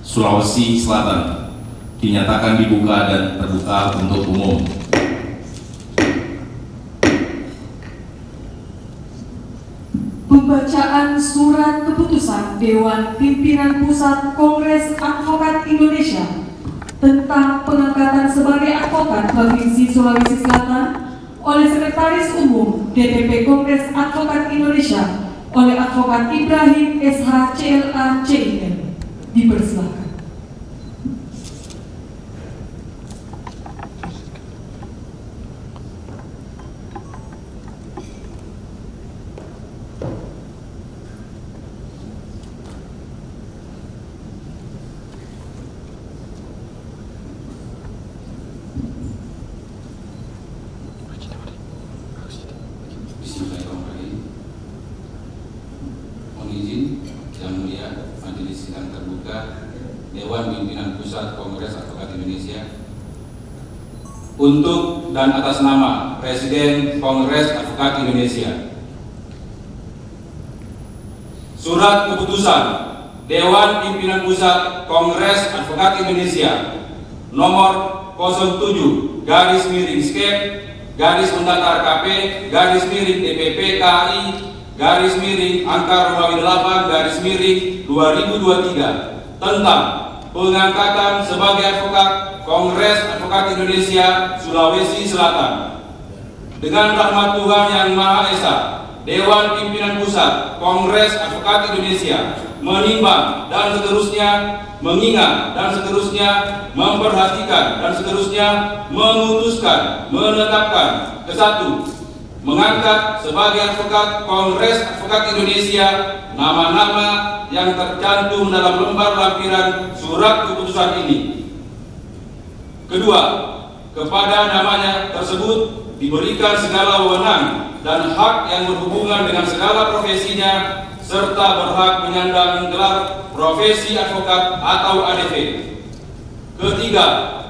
Sulawesi Selatan dinyatakan dibuka dan terbuka untuk umum. Pembacaan surat keputusan Dewan Pimpinan Pusat Kongres Advokat Indonesia tentang pengangkatan sebagai advokat Provinsi Sulawesi Selatan oleh Sekretaris Umum DPP Kongres Advokat Indonesia oleh Advokat Ibrahim SH CLA CIN. Dipersilakan. Bismillahirrahmanirrahim. Mohon izin Yang Mulia Majelis Sidang Terbuka Dewan Pimpinan Pusat Kongres Advokat Indonesia, untuk dan atas nama Presiden Kongres Advokat Indonesia, Surat Keputusan Dewan Pimpinan Pusat Kongres Advokat Indonesia nomor 07-Skep-DPP KI _Romawi 8 _2023 tentang pengangkatan sebagai advokat Kongres Advokat Indonesia Sulawesi Selatan. Dengan rahmat Tuhan Yang Maha Esa, Dewan Pimpinan Pusat Kongres Advokat Indonesia menimbang dan seterusnya, mengingat dan seterusnya, memperhatikan dan seterusnya, memutuskan, menetapkan ke-1, mengangkat sebagai advokat Kongres Advokat Indonesia nama-nama yang tercantum dalam lembar lampiran surat keputusan ini. Kedua, kepada namanya tersebut diberikan segala wewenang dan hak yang berhubungan dengan segala profesinya, serta berhak menyandang gelar profesi advokat atau ADV. Ketiga,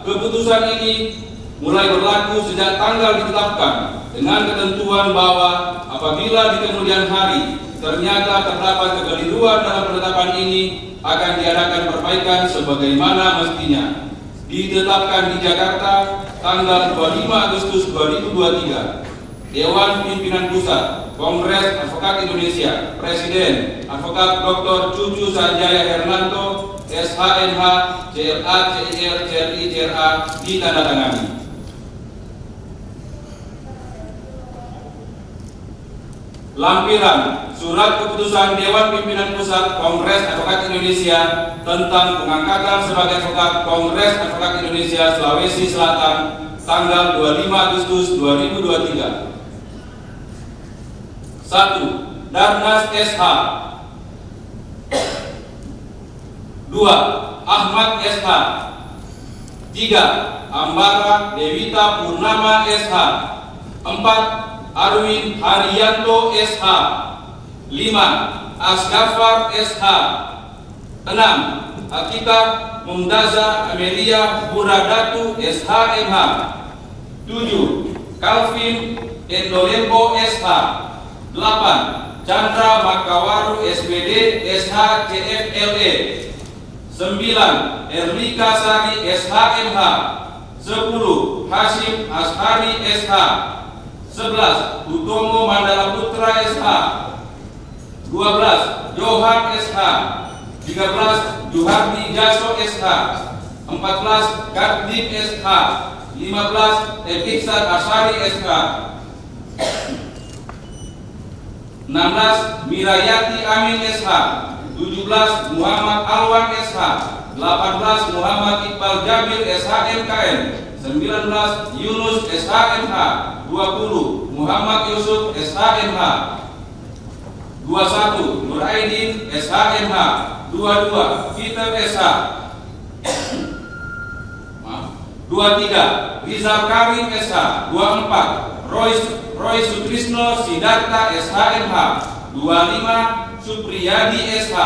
keputusan ini mulai berlaku sejak tanggal ditetapkan, dengan ketentuan bahwa apabila di kemudian hari ternyata terdapat kekeliruan dalam penetapan ini, akan diadakan perbaikan sebagaimana mestinya. Ditetapkan di Jakarta tanggal 25 Agustus 2023. Dewan Pimpinan Pusat Kongres Advokat Indonesia, Presiden Advokat Dr. Cucu Sanjaya Hernanto, SHMH, CLA, CIR, CRI, CRA, ditandatangani. Lampiran Surat Keputusan Dewan Pimpinan Pusat Kongres Advokat Indonesia tentang pengangkatan sebagai advokat Kongres Advokat Indonesia Sulawesi Selatan tanggal 25 Agustus 2023. 1. Darnas SH. 2. Ahmad SH. 3. Ambara Dewita Purnama SH. 4. Arwin Haryanto SH. 5. Asgafar SH. 6. Akita Mumtaza Amelia Buradatu SHMH. 7. Calvin Endolembo SH. 8. Chandra Makawaru SPD SH CFLE. 9. Erlika Sari SHMH. 10. Hashim Ashari SH. 11. Utomo Mandala Putra SH. 12. Johan SH. 13. Juhardi Jaso SH. 14. Kardim SH. 15. Iksan Ashari SH. 16. Mirayati Amin SH. 17. Muhammad Alwan SH. 18. Muhammad Iqbal Jabir SHMKN. 19. Yunus SHMH. 20. Muhammad Yusuf SHMH. 21. Nur Aidin SHMH. 22. Peter SH. 23. Rizal Karim SH. 24. Roy Sutrisno Sidarta SHMH. 25. Supriyadi SH.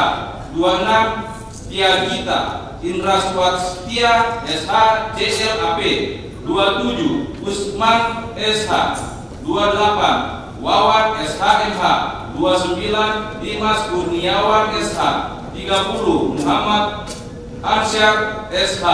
26. Tiagita Indra Swastia SH CLAP. 27. Usman SH. 28. Wawan SHMH. 29. Dimas Kurniawan SH. 30. Muhammad Ansyar SH.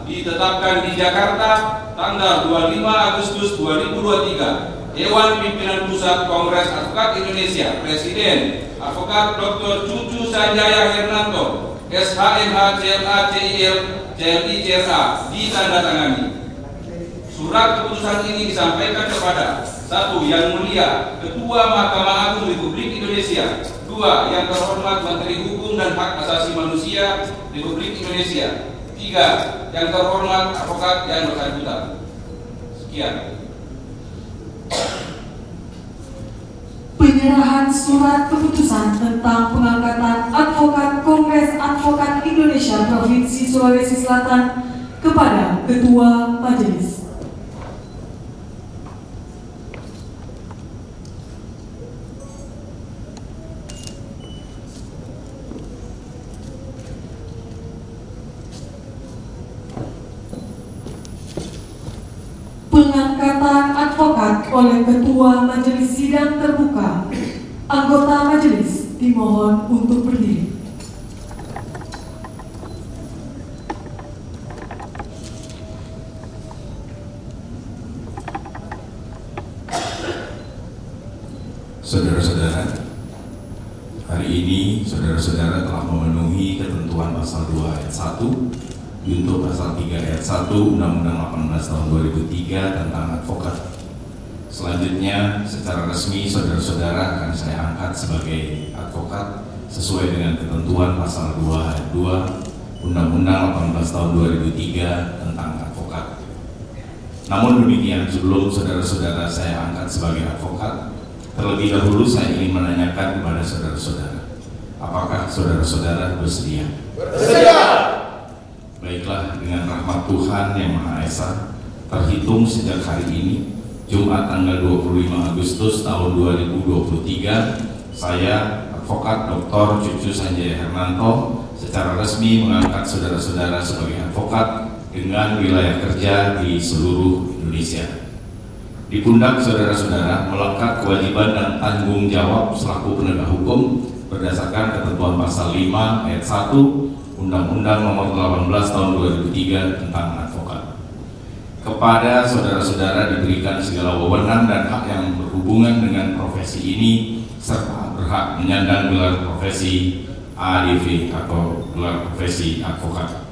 Ditetapkan di Jakarta tanggal 25 Agustus 2023. Dewan Pimpinan Pusat Kongres Advokat Indonesia, Presiden Advokat Dr. Cucu Sanjaya Hernanto, SHMH CLA CIL CLI CRA, ditandatangani. Surat keputusan ini disampaikan kepada 1. Yang Mulia Ketua Mahkamah Agung Republik Indonesia, 2. Yang terhormat Menteri Hukum dan Hak Asasi Manusia Republik Indonesia, 3. Yang terhormat advokat yang bersangkutan. Sekian. Penyerahan surat keputusan tentang pengangkatan advokat Kongres Advokat Indonesia Provinsi Sulawesi Selatan kepada Ketua Majelis. Pengangkatan advokat oleh Ketua Majelis Sidang Terbuka. Anggota Majelis dimohon untuk berdiri. Saudara-saudara, hari ini saudara-saudara telah memenuhi ketentuan pasal 2 ayat 1 untuk pasal 3 ayat 1 Undang-Undang 18 tahun 2003 tentang advokat. Selanjutnya, secara resmi saudara-saudara akan saya angkat sebagai advokat sesuai dengan ketentuan pasal 2 ayat 2 Undang-Undang 18 tahun 2003 tentang advokat. Namun demikian, sebelum saudara-saudara saya angkat sebagai advokat, terlebih dahulu saya ingin menanyakan kepada saudara-saudara, apakah saudara-saudara bersedia? Bersedia. Baiklah, dengan rahmat Tuhan Yang Maha Esa, terhitung sejak hari ini, Jumat tanggal 25 Agustus tahun 2023, saya, Advokat Dr. Cucu Sanjaya Hernanto, secara resmi mengangkat saudara-saudara sebagai advokat dengan wilayah kerja di seluruh Indonesia. Di pundak saudara-saudara melekat kewajiban dan tanggung jawab selaku penegak hukum berdasarkan ketentuan pasal 5 ayat 1 Undang-Undang Nomor 18 Tahun 2003 tentang advokat. Kepada saudara-saudara diberikan segala wewenang dan hak yang berhubungan dengan profesi ini serta berhak menyandang gelar profesi ADV atau gelar profesi advokat.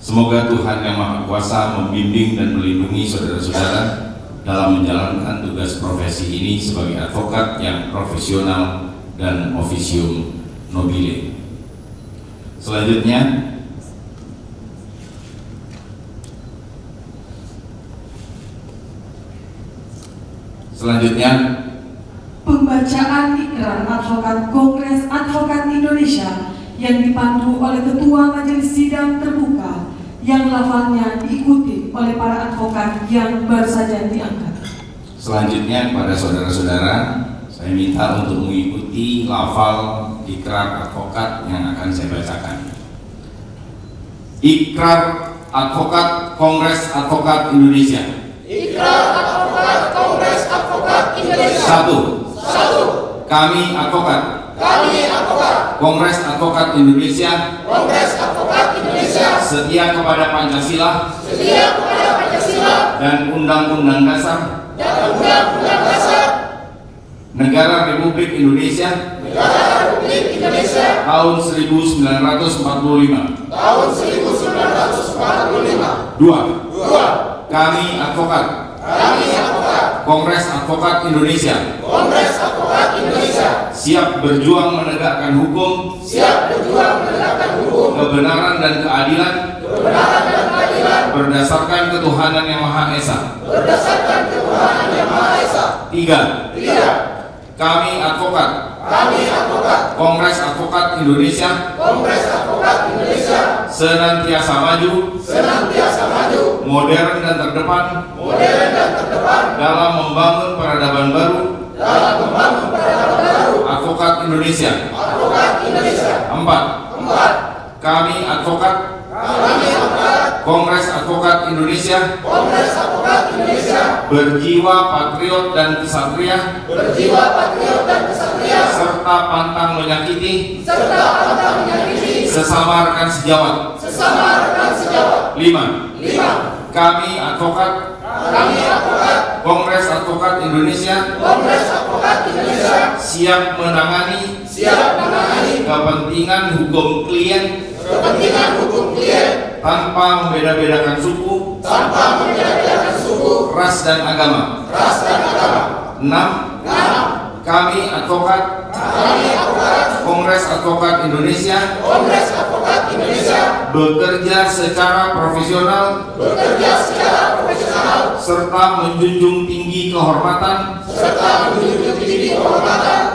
Semoga Tuhan Yang Maha Kuasa membimbing dan melindungi saudara-saudara dalam menjalankan tugas profesi ini sebagai advokat yang profesional dan officium nobile. Selanjutnya Pembacaan ikrar advokat Kongres Advokat Indonesia yang dipandu oleh Ketua Majelis Sidang Terbuka yang lafalnya diikuti oleh para advokat yang baru saja diangkat. Selanjutnya kepada saudara-saudara, saya minta untuk mengikuti lafal ikrar advokat yang akan saya bacakan. Ikrar advokat Kongres Advokat Indonesia. Ikrar advokat Kongres Advokat Indonesia. 1. Kami advokat. Kami advokat Kongres Advokat Indonesia. Kongres Advokat Indonesia. Setia kepada Pancasila. Setia kepada Pancasila Dan Undang-Undang Dasar. dan Undang-Undang Dasar Negara Republik Indonesia. Negara Republik Indonesia Tahun 1945. tahun 1945. 2. 2. Kami advokat. Kami advokat Kongres Advokat Indonesia. Kongres Advokat Indonesia Siap berjuang menegakkan hukum, siap berjuang menegakkan hukum, kebenaran dan keadilan kebenaran dan keadilan berdasarkan ketuhanan Yang Maha Esa. berdasarkan ketuhanan Yang Maha Esa. 3. 3. Kami advokat Kami advokat Kongres Advokat Indonesia Kongres Advokat Indonesia senantiasa maju, senantiasa maju, modern dan terdepan modern dan terdepan dalam membangun peradaban baru dalam membangun peradaban baru advokat Indonesia. advokat Indonesia. 4. 4. Kami advokat Kami advokat Kongres Advokat Indonesia Kongres Advokat Indonesia berjiwa patriot dan kesatria berjiwa patriot dan kesatria serta pantang menyakiti serta pantang menyakiti sesama rekan sejawat. sesama rekan sejawat. 5. 5. Kami advokat Kami advokat Kongres Advokat Indonesia siap menangani kepentingan hukum klien tanpa membeda-bedakan suku, ras dan agama. 6. Kami advokat Kongres Advokat Indonesia bekerja secara profesional serta menjunjung tinggi kehormatan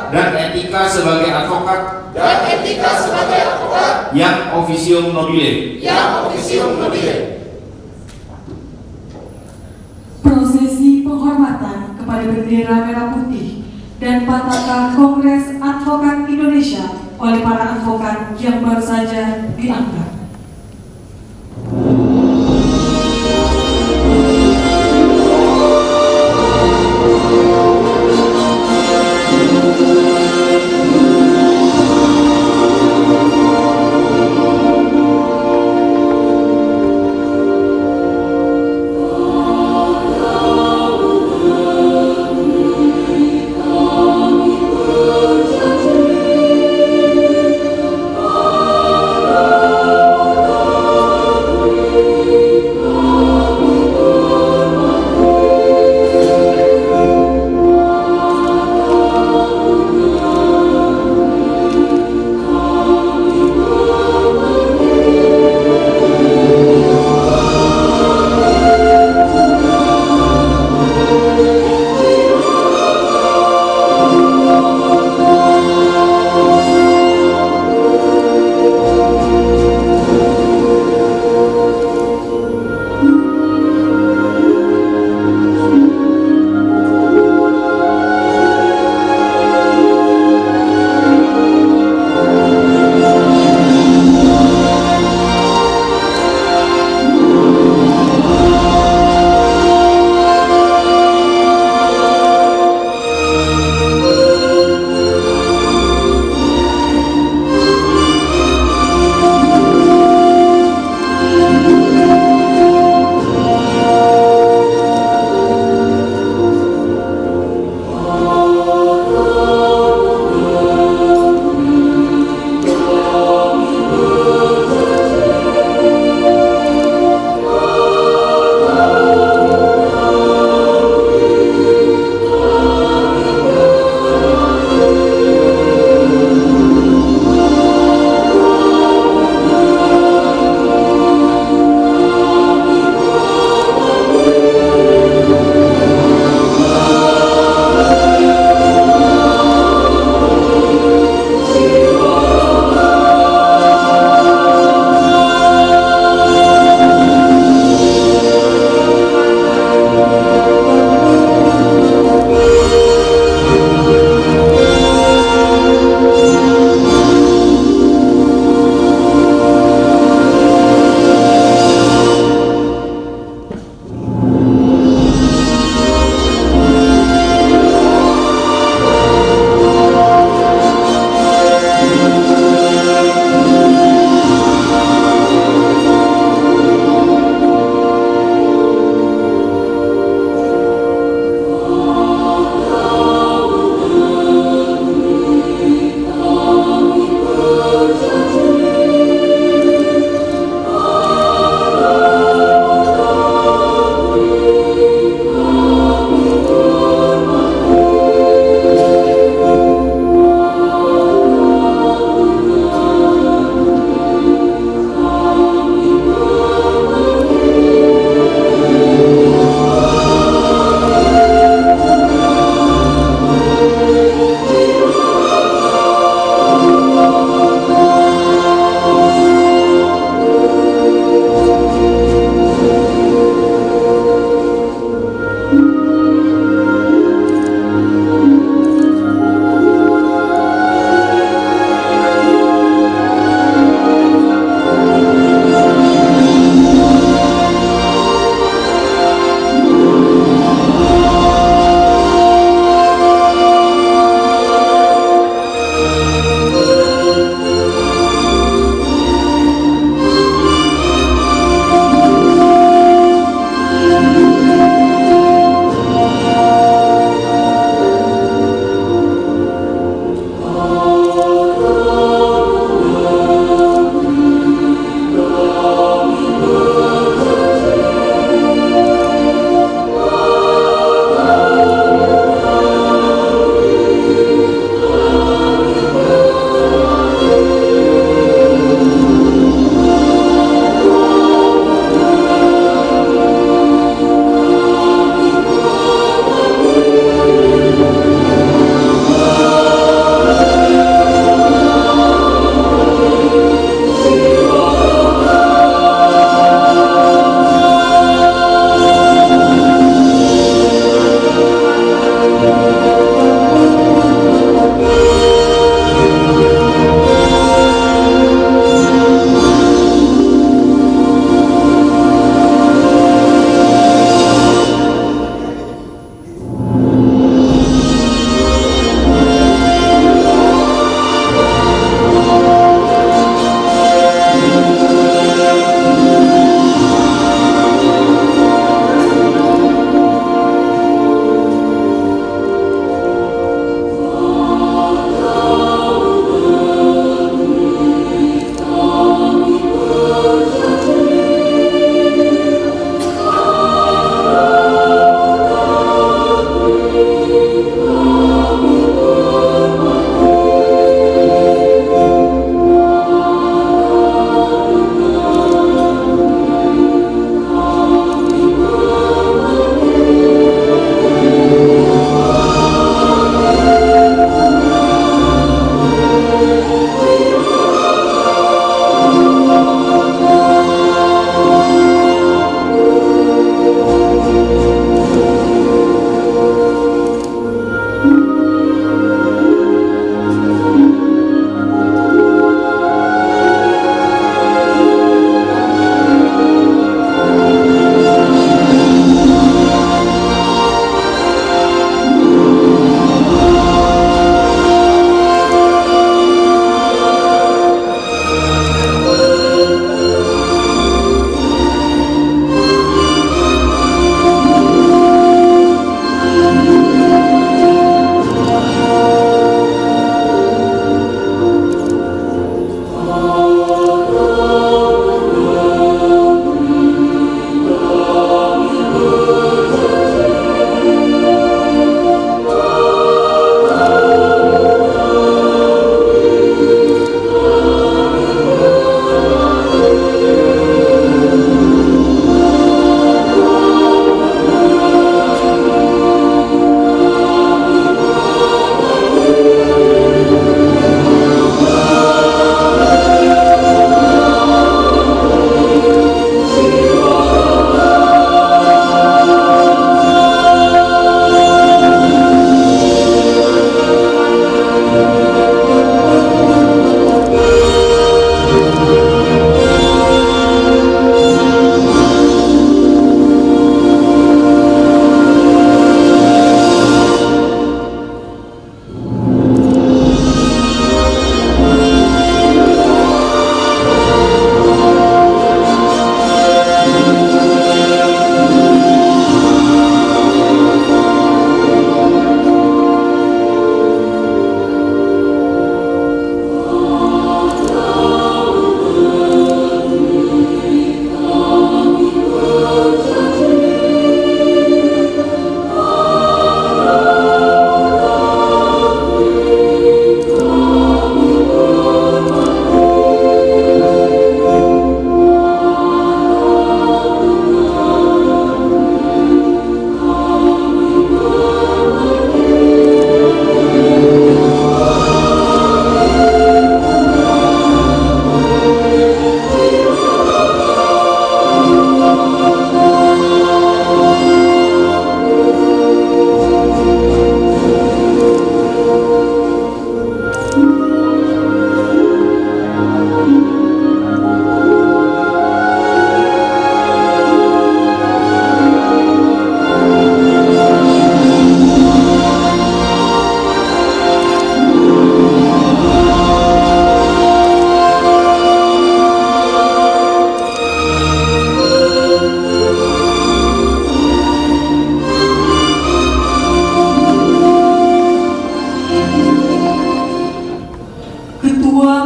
dan etika sebagai advokat yang officium nobile. Prosesi penghormatan kepada bendera merah putih dan patakan Kongres Advokat Indonesia oleh para advokat yang baru saja diangkat.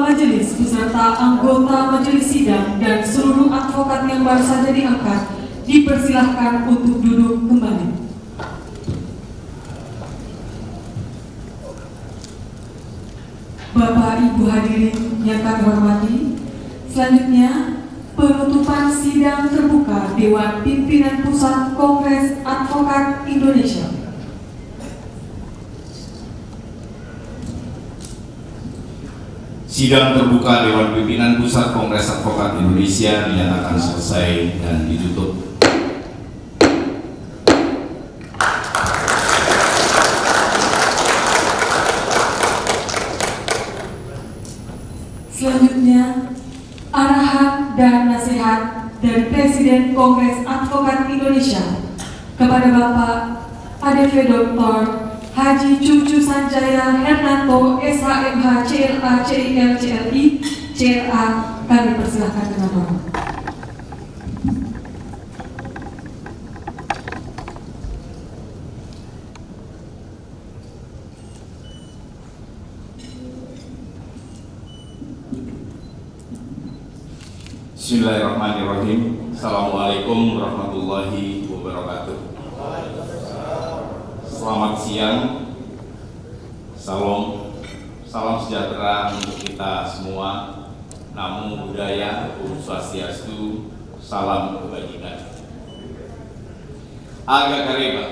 majelis beserta anggota majelis sidang dan seluruh advokat yang baru saja diangkat dipersilahkan untuk duduk kembali. Bapak Ibu hadirin yang kami hormati, selanjutnya penutupan sidang terbuka Dewan Pimpinan Pusat Kongres Advokat Indonesia. Sidang terbuka Dewan Pimpinan Pusat Kongres Advokat Indonesia dinyatakan selesai dan ditutup. Selanjutnya, arahan dan nasihat dari Presiden Kongres Advokat Indonesia kepada Bapak ADV Dr. Haji Cucu Sanjaya Hernanto SHMH CLA CIL CLI CLA, kami persilahkan dengan hormat. Bismillahirrahmanirrahim. Assalamualaikum warahmatullahi wabarakatuh. Selamat siang. Salam sejahtera untuk kita semua. Namo Buddhaya, Om Swastiastu, salam kebajikan. Aga Kareba.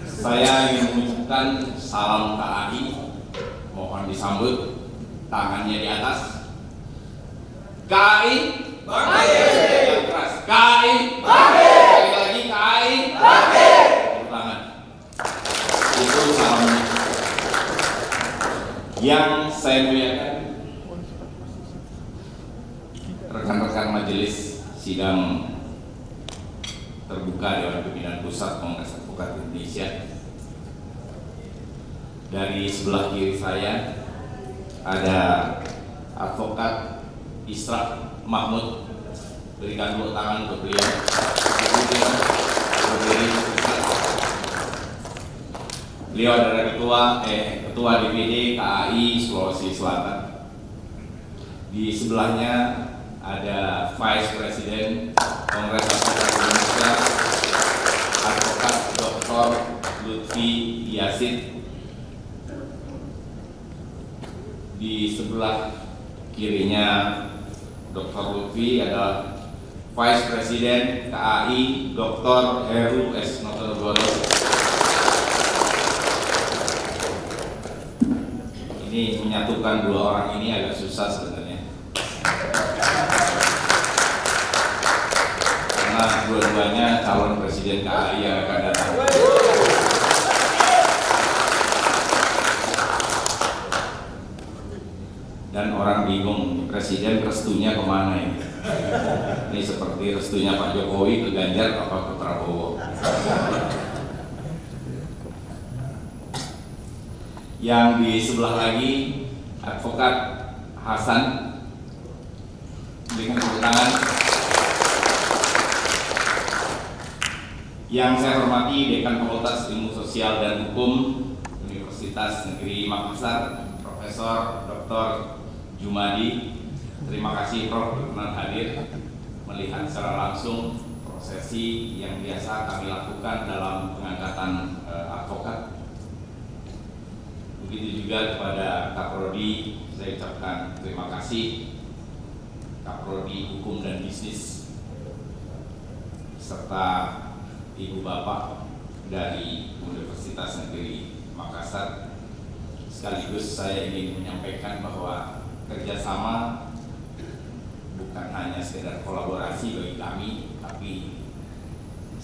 Saya ingin mengucapkan salam KAI. Mohon disambut. Tangannya di atas. KAI bangkit. Yang keras. KAI bangkit. Sekali lagi KAI bangkit. Tangan. Itu salamnya. Yang saya muliakan, rekan-rekan majelis sidang terbuka Dewan Pimpinan Pusat Kongres Advokat Indonesia. Dari sebelah kiri saya ada Advokat Isra Mahmud. Berikan tepuk tangan untuk beliau. Beliau adalah ketua DPD KAI Sulawesi Selatan. Di sebelahnya ada Vice President Kongres Advokat Indonesia, Advokat Dr. Lutfi Yasid. Di sebelah kirinya Dr. Lutfi adalah Vice President KAI Dr. Heru S. Notowono. Ini menyatukan dua orang ini agak susah sebenarnya, karena dua-duanya calon presiden KAI yang akan datang. Dan orang bingung, presiden restunya kemana ini? Ini seperti restunya Pak Jokowi ke Ganjar apa ke Prabowo. Yang di sebelah lagi Advokat Hasan. Berikan tepuk tangan. Yang saya hormati Dekan Fakultas Ilmu Sosial dan Hukum Universitas Negeri Makassar, Profesor Dr. Jumadi. Terima kasih Prof berkenan hadir melihat secara langsung prosesi yang biasa kami lakukan dalam pengangkatan advokat. Begitu juga kepada Kaprodi, saya ucapkan terima kasih. Kaprodi Hukum dan Bisnis serta Ibu Bapak dari Universitas Negeri Makassar. Sekaligus saya ingin menyampaikan bahwa kerjasama bukan hanya sekedar kolaborasi bagi kami, tapi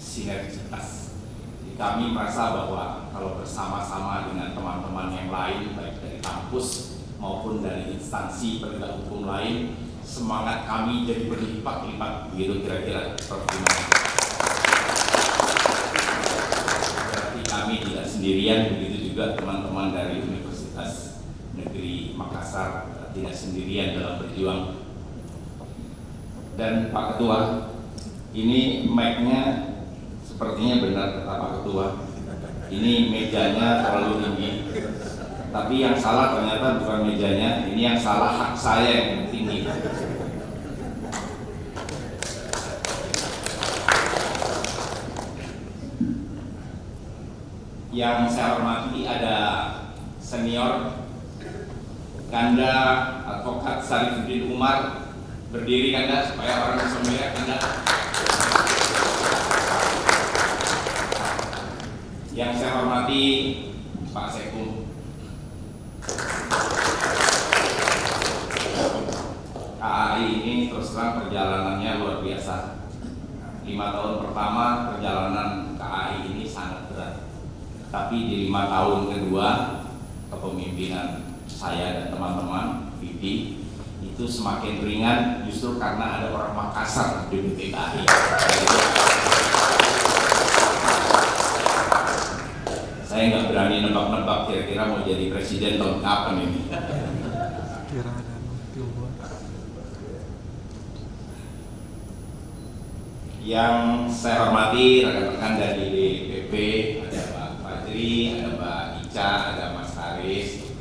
sinergitas. Jadi kami merasa bahwa kalau bersama-sama dengan teman-teman yang lain, baik dari kampus maupun dari instansi penegak hukum lain, semangat kami jadi berlipat-lipat, begitu kira-kira. Berarti kami tidak sendirian, begitu juga teman-teman dari Universitas Negeri Makassar tidak sendirian dalam berjuang. Dan Pak Ketua, ini mic-nya sepertinya benar kata Pak Ketua, ini mejanya terlalu tinggi. Tapi yang salah ternyata bukan mejanya, ini yang salah hak saya yang tinggi. Yang saya hormati ada senior Kanda Advokat Syarifuddin Umar. Berdiri Kanda supaya orang bisa melihat Kanda. Yang saya hormati Pak Sekum. KAI ini terus terang perjalanannya luar biasa. 5 tahun pertama perjalanan KAI ini sangat berat. Tapi di 5 tahun kedua kepemimpinan saya dan teman-teman VP itu semakin ringan justru karena ada orang Makassar di BPKI. Saya nggak berani nebak-nebak kira-kira mau jadi presiden tahun kapan ini. Yang saya hormati rekan-rekan dari DPP, ada Pak Fajri, ada Mbak Ica, ada Mas Haris.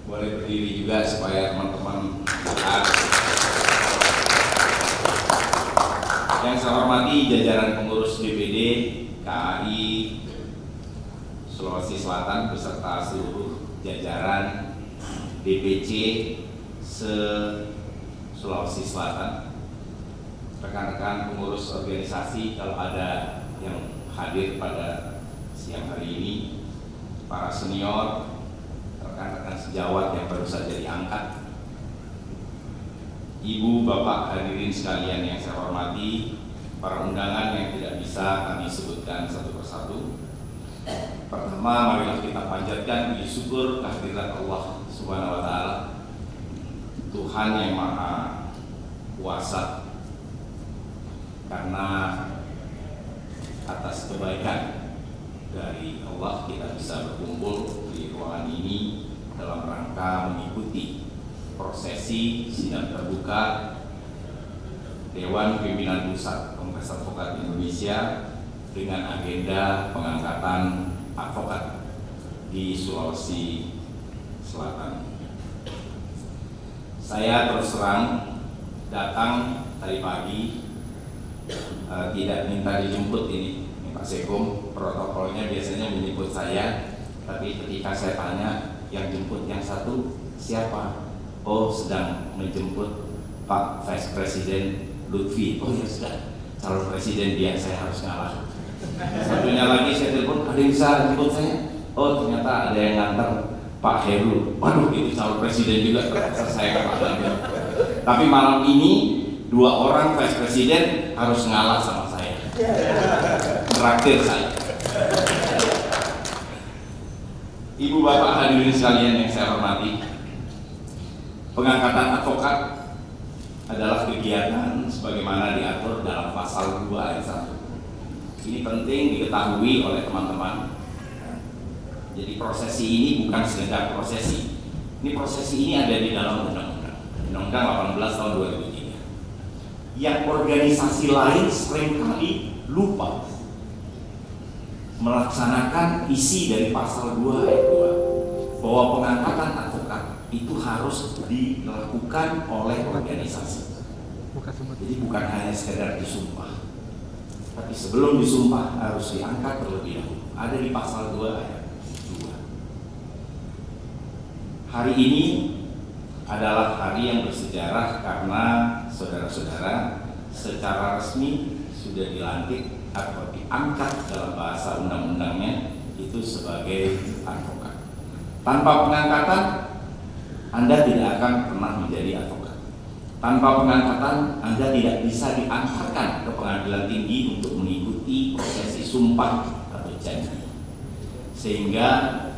Boleh berdiri juga supaya teman-teman lihat. Yang saya hormati jajaran pengurus DPD KAI Sulawesi Selatan beserta seluruh jajaran DPC se-Sulawesi Selatan. Rekan-rekan pengurus organisasi kalau ada yang hadir pada siang hari ini, para senior, rekan-rekan sejawat yang baru saja diangkat, ibu, bapak, hadirin sekalian yang saya hormati, para undangan yang tidak bisa kami sebutkan satu persatu. Pertama, marilah kita panjatkan puji syukur kehadirat Allah Subhanahu wa Ta'ala, Tuhan yang Maha Kuasa, karena atas kebaikan dari Allah kita bisa berkumpul di ruangan ini dalam rangka mengikuti prosesi sidang terbuka Dewan Pimpinan Pusat Kongres Advokat Indonesia dengan agenda pengangkatan advokat di Sulawesi Selatan. Saya terus terang datang tadi pagi, tidak minta dijemput ini Pak Sekum, protokolnya biasanya menjemput saya, tapi ketika saya tanya yang jemput yang satu siapa? Oh, sedang menjemput Pak Vice Presiden Lutfi. Oh ya sudah, calon presiden dia, saya harus ngalah. Satunya lagi saya telepon, ada yang bisa jemput saya? Oh ternyata ada yang nganter Pak Heru. Waduh, itu calon presiden juga, terpaksa saya ngalah. Tapi malam ini 2 orang vice presiden harus ngalah sama saya, traktir saya. Ibu bapak hadirin sekalian yang saya hormati, pengangkatan advokat adalah kegiatan sebagaimana diatur dalam pasal 2 ayat 1. Ini penting diketahui oleh teman-teman. Jadi prosesi ini bukan sekedar prosesi. Ini prosesi ini ada di dalam Undang-Undang 18 tahun 2003. Yang organisasi lain seringkali lupa melaksanakan isi dari pasal 2 ayat 2 bahwa pengangkatan advokat itu harus dilakukan oleh organisasi. Jadi bukan hanya sekedar disumpah, tapi sebelum disumpah harus diangkat terlebih dahulu. Ada di pasal 2 ayat 2. Hari ini adalah hari yang bersejarah karena saudara-saudara secara resmi sudah dilantik atau diangkat dalam bahasa undang-undangnya itu sebagai advokat. Tanpa pengangkatan Anda tidak akan pernah menjadi advokat. Tanpa pengangkatan Anda tidak bisa diantarkan ke pengadilan tinggi untuk mengikuti prosesi sumpah atau janji. Sehingga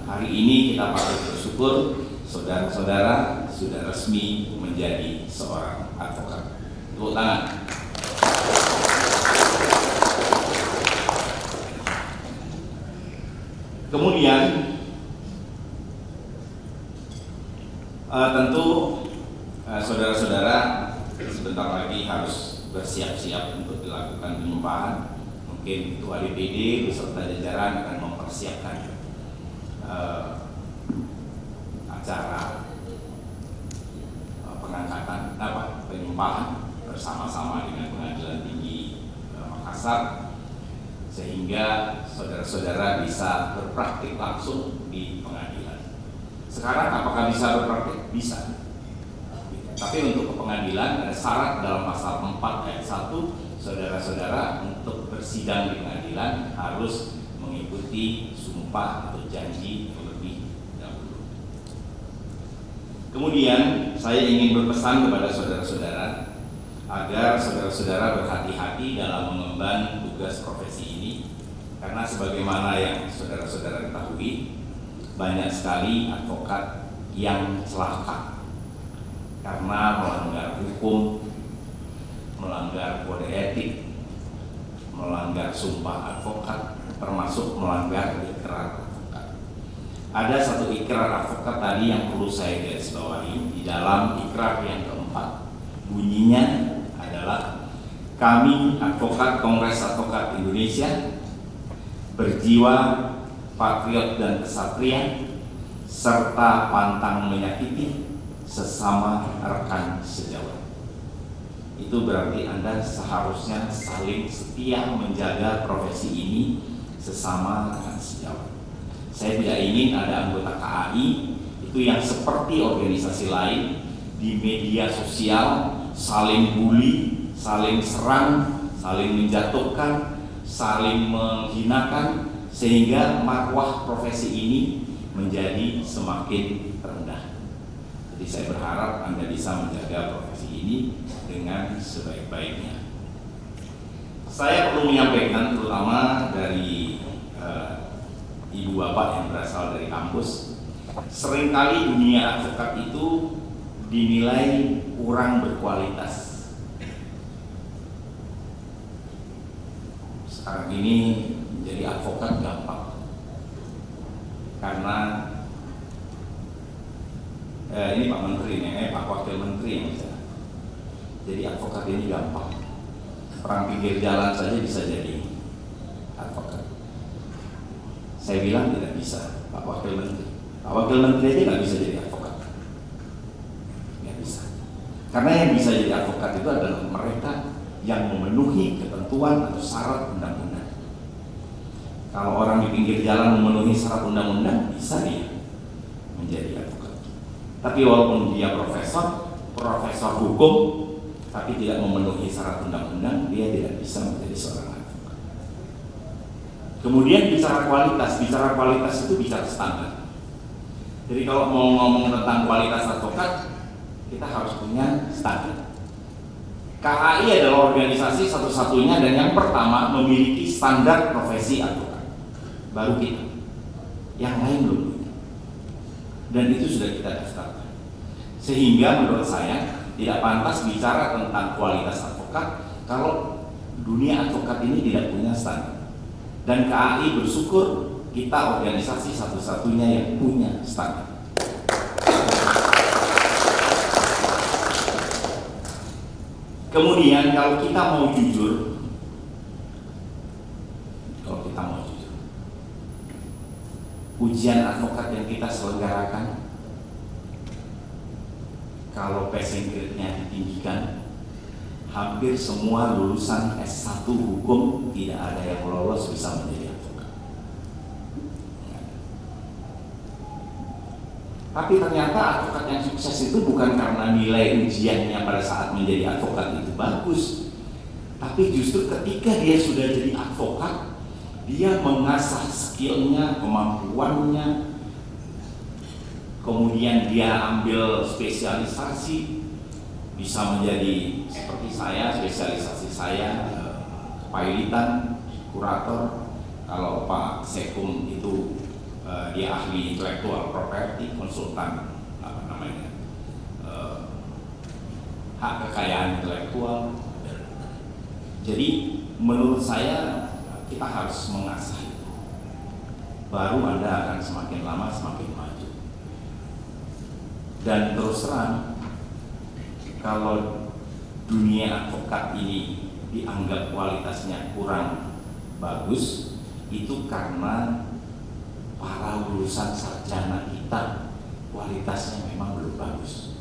hari ini kita patut bersyukur saudara-saudara sudah resmi menjadi seorang advokat. Tepuk tangan. Kemudian tentu saudara-saudara sebentar lagi harus bersiap-siap untuk dilakukan penyumpahan. Mungkin Ketua DPD beserta jajaran akan mempersiapkan penyumpahan bersama-sama dengan Pengadilan Tinggi Makassar, sehingga saudara-saudara bisa berpraktik langsung di pengadilan. Sekarang apakah bisa berpraktik? Bisa. Tapi untuk ke pengadilan ada syarat dalam pasal 4 ayat 1, saudara-saudara untuk bersidang di pengadilan harus mengikuti sumpah atau janji terlebih dahulu. Kemudian saya ingin berpesan kepada saudara-saudara agar saudara-saudara berhati-hati dalam mengemban tugas profesi ini, karena sebagaimana yang saudara-saudara ketahui, banyak sekali advokat yang celaka karena melanggar hukum, melanggar kode etik, melanggar sumpah advokat, termasuk melanggar ikrar advokat. Ada satu ikrar advokat tadi yang perlu saya garis bawahi di dalam ikrar yang keempat. Bunyinya adalah, kami advokat Kongres Advokat Indonesia berjiwa patriot dan kesatria serta pantang menyakiti sesama rekan sejawat. Itu berarti Anda seharusnya saling setia menjaga profesi ini sesama rekan sejawat. Saya tidak ingin ada anggota KAI itu yang seperti organisasi lain di media sosial saling bully, saling serang, saling menjatuhkan, saling menghinakan, sehingga marwah profesi ini menjadi semakin rendah. Jadi saya berharap Anda bisa menjaga profesi ini dengan sebaik-baiknya. Saya perlu menyampaikan, terutama dari ibu bapak yang berasal dari kampus, seringkali dunia advokat itu dinilai kurang berkualitas. Sekarang ini menjadi advokat gampang, karena ini Pak Menteri, Pak Wakil Menteri yang bisa. Jadi advokat ini gampang. Orang pinggir jalan saja bisa jadi advokat. Saya bilang tidak bisa, Pak Wakil Menteri. Pak Wakil Menteri aja nggak bisa jadi advokat. Nggak bisa. Karena yang bisa jadi advokat itu adalah mereka yang memenuhi ketentuan atau syarat undang-undang. Kalau orang di pinggir jalan memenuhi syarat undang-undang, bisa dia menjadi advokat. Tapi walaupun dia profesor hukum, tapi tidak memenuhi syarat undang-undang, dia tidak bisa menjadi seorang advokat. Kemudian bicara kualitas itu bicara standar. Jadi kalau mau ngomong tentang kualitas advokat, kita harus punya standar. KAI adalah organisasi satu-satunya dan yang pertama memiliki standar profesi advokat. Baru kita, yang lain belum punya. Dan itu sudah kita daftarkan. Sehingga menurut saya tidak pantas bicara tentang kualitas advokat kalau dunia advokat ini tidak punya standar. Dan KAI bersyukur kita organisasi satu-satunya yang punya standar. Kemudian kalau kita mau jujur, ujian advokat yang kita selenggarakan, kalau passing grade-nya ditinggikan, hampir semua lulusan S1 hukum tidak ada yang lolos bisa menjadi advokat. Tapi ternyata advokat yang sukses itu bukan karena nilai ujiannya pada saat menjadi advokat itu bagus, tapi justru ketika dia sudah jadi advokat, dia mengasah skillnya, kemampuannya, kemudian dia ambil spesialisasi, bisa menjadi seperti saya, spesialisasi saya kepailitan, kurator. Kalau Pak Sekum itu dia ahli intellectual property, konsultan hak kekayaan intelektual. Jadi menurut saya kita harus mengasah itu, baru Anda akan semakin lama semakin maju. Dan terus terang, kalau dunia advokat ini dianggap kualitasnya kurang bagus, itu karena para lulusan sarjana kita kualitasnya memang belum bagus.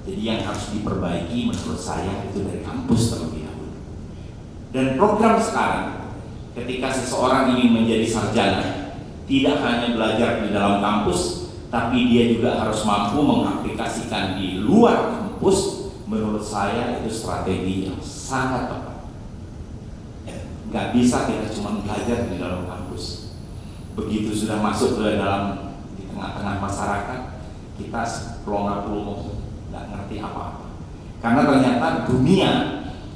Jadi yang harus diperbaiki menurut saya itu dari kampus terlebih dahulu. Dan program sekarang, ketika seseorang ingin menjadi sarjana, tidak hanya belajar di dalam kampus, tapi dia juga harus mampu mengaplikasikan di luar kampus. Menurut saya itu strategi yang sangat tepat. Nggak bisa kita cuma belajar di dalam kampus. Begitu sudah masuk ke dalam di tengah-tengah masyarakat, kita pelongo-pelongo, nggak ngerti apa-apa. Karena ternyata dunia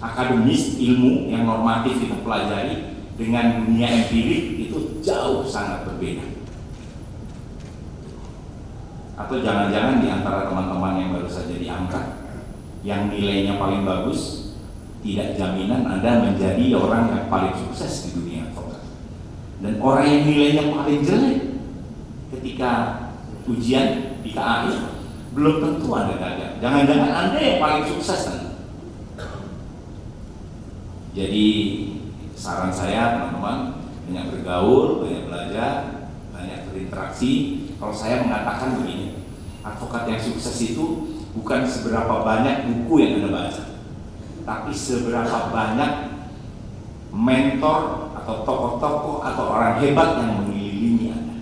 akademis, ilmu yang normatif kita pelajari dengan dunia empirik itu jauh sangat berbeda. Atau jangan-jangan di antara teman-teman yang baru saja diangkat, yang nilainya paling bagus, tidak jaminan Anda menjadi orang yang paling sukses di dunia advokat. Dan orang yang nilainya paling jelek ketika ujian di KAI, belum tentu Anda gagal. Jangan-jangan Anda yang paling sukses nanti. Jadi saran saya teman-teman, banyak bergaul, banyak belajar, banyak berinteraksi. Kalau saya mengatakan begini, advokat yang sukses itu bukan seberapa banyak buku yang Anda baca, tapi seberapa banyak mentor atau tokoh-tokoh atau orang hebat yang mengelilingi Anda.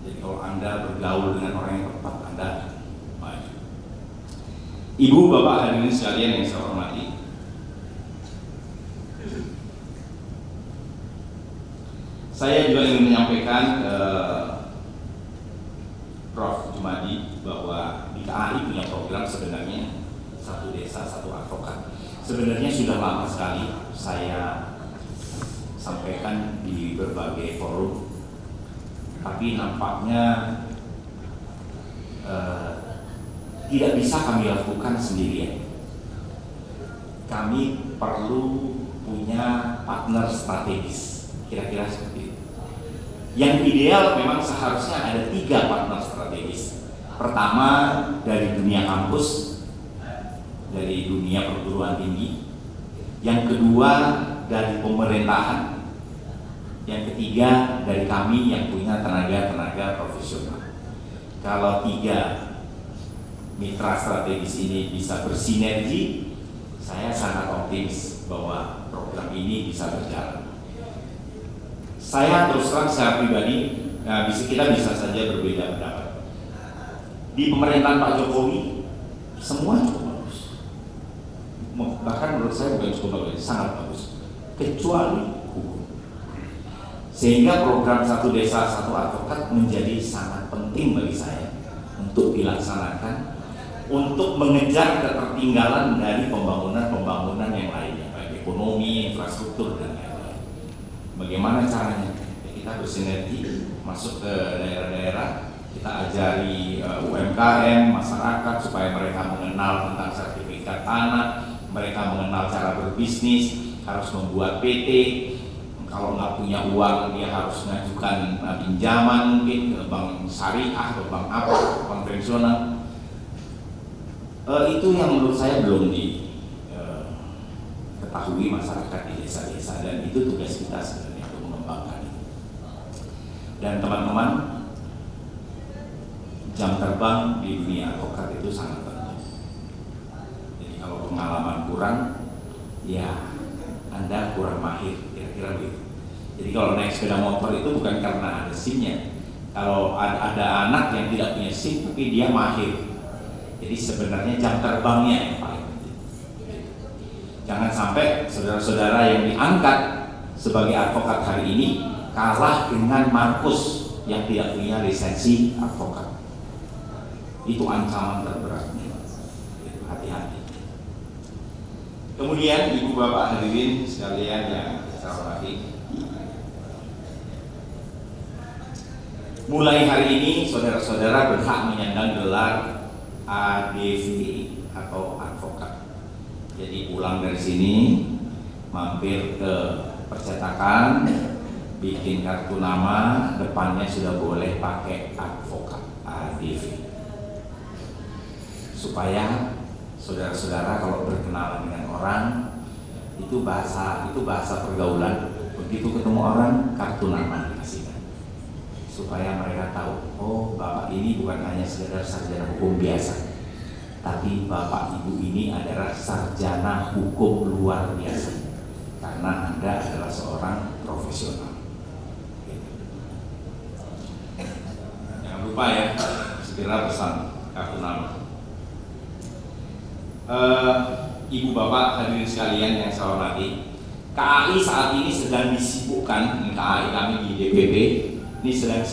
Jadi kalau Anda bergaul dengan orang yang tepat, Anda maju. Ibu, Bapak, hadirin sekalian yang saya hormati, saya juga ingin menyampaikan ke Prof. Jumadi bahwa di KAI punya program sebenarnya satu desa satu advokat. Sebenarnya sudah lama sekali saya sampaikan di berbagai forum, tapi nampaknya tidak bisa kami lakukan sendirian. Kami perlu punya partner strategis, kira-kira seperti itu. Yang ideal memang seharusnya ada 3 partner strategis. Pertama dari dunia kampus, dari dunia perguruan tinggi. Yang kedua dari pemerintahan. Yang ketiga dari kami yang punya tenaga-tenaga profesional. Kalau 3 mitra strategis ini bisa bersinergi, saya sangat optimis bahwa program ini bisa berjalan. Saya terus terang secara pribadi, kita bisa saja berbeda pendapat. Di pemerintahan Pak Jokowi, semua cukup bagus. Bahkan menurut saya bukan cukup bagus, sangat bagus. Kecuali hukum. Sehingga program satu desa satu advokat menjadi sangat penting bagi saya untuk dilaksanakan, untuk mengejar ketertinggalan dari pembangunan-pembangunan yang lainnya, baik ekonomi, infrastruktur, dan lain-lain. Bagaimana caranya? Kita bersinergi, masuk ke daerah-daerah, kita ajari UMKM, masyarakat supaya mereka mengenal tentang sertifikat tanah, mereka mengenal cara berbisnis, harus membuat PT. Kalau nggak punya uang, dia harus mengajukan pinjaman mungkin ke bank syariah atau bank apa konvensional. Itu yang menurut saya belum diketahui masyarakat di desa-desa, dan itu tugas kita sebenarnya untuk mengembangkan itu. Dan teman-teman, jam terbang di dunia advokat itu sangat penting. Jadi kalau pengalaman kurang, ya Anda kurang mahir, kira-kira begitu. Jadi kalau naik sepeda motor itu bukan karena ada SIM-nya. Kalau ada anak yang tidak punya SIM tapi dia mahir, jadi sebenarnya jam terbangnya yang paling penting. Jangan sampai saudara-saudara yang diangkat sebagai advokat hari ini kalah dengan Markus yang tidak punya lisensi advokat. Itu ancaman terberatnya. Hati-hati. Kemudian ibu bapak hadirin sekalian yang saya hormati, mulai hari ini saudara-saudara berhak menyandang gelar ADV atau advokat. Jadi pulang dari sini, mampir ke percetakan, bikin kartu nama, depannya sudah boleh pakai advokat ADV. Supaya saudara-saudara kalau berkenalan dengan orang, itu bahasa pergaulan. Begitu ketemu orang, kartu nama dikasihkan. Supaya mereka tahu, oh bapak ini bukan hanya sekedar sarjana hukum biasa, tapi Bapak Ibu ini adalah sarjana hukum luar biasa, karena Anda adalah seorang profesional. Jangan lupa ya, segera pesan kartu nama. Ibu Bapak hadirin sekalian yang saya hormati, KAI saat ini sedang disibukkan, KAI kami di DPP ini sedang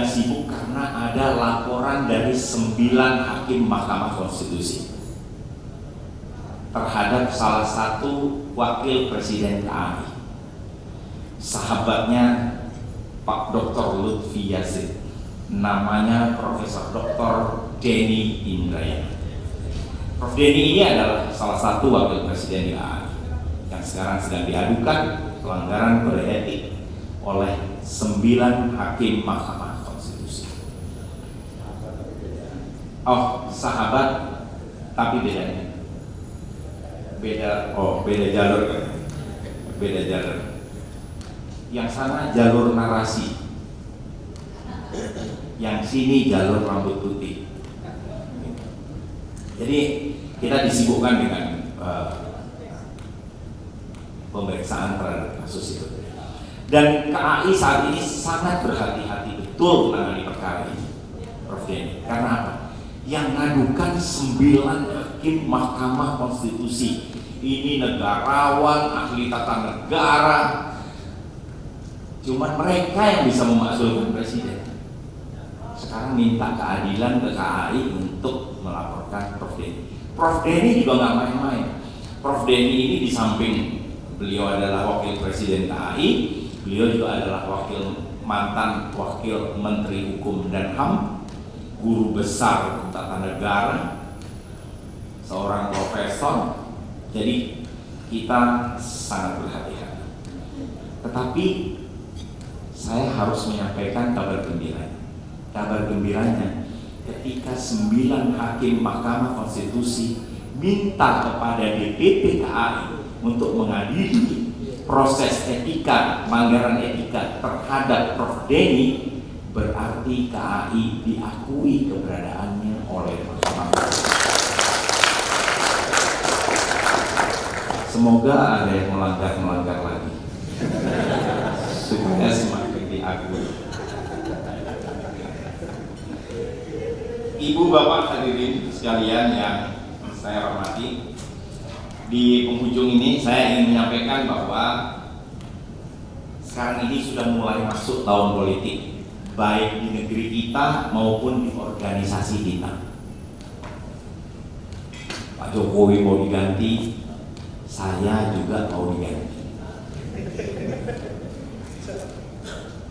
sibuk karena ada laporan dari 9 hakim Mahkamah Konstitusi terhadap salah satu wakil presiden KAI, sahabatnya Pak Dr. Lutfi Yazid, namanya Profesor Dr. Denny Indrayana. Prof. Denny ini adalah salah satu wakil presiden di KAI yang sekarang sedang diadukan pelanggaran kode etik oleh 9 hakim Mahkamah Konstitusi. Oh, sahabat, tapi bedanya beda jalur kan? Beda jalur. Yang sana jalur narasi, yang sini jalur rambut putih. Jadi kita disibukkan dengan pemeriksaan terhadap kasus itu. Dan KAI saat ini sangat berhati-hati betul menangani perkara ini, Prof. Denny. Karena apa? Yang ngadukan 9 hakim Mahkamah Konstitusi. Ini negarawan, ahli tata negara. Cuman mereka yang bisa memakzulkan presiden. Sekarang minta keadilan ke KAI untuk melaporkan Prof. Denny. Prof. Denny juga nggak main-main. Prof. Denny ini di samping beliau adalah wakil presiden KAI, beliau juga adalah mantan wakil Menteri Hukum dan HAM, guru besar tata negara, seorang profesor. Jadi kita sangat berhati-hati. Tetapi saya harus menyampaikan kabar gembira. Kabar gembiranya, ketika 9 hakim Mahkamah Konstitusi minta kepada DPP KAI untuk mengadili proses etika, pelanggaran etika terhadap Prof. Denny, berarti KAI diakui keberadaannya oleh Mahkamah Konstitusi. Semoga ada yang melanggar lagi, supaya semakin diakui. Ibu Bapak hadirin sekalian yang saya hormati, di penghujung ini saya ingin menyampaikan bahwa sekarang ini sudah mulai masuk tahun politik, baik di negeri kita maupun di organisasi kita. Pak Jokowi mau diganti, saya juga mau diganti.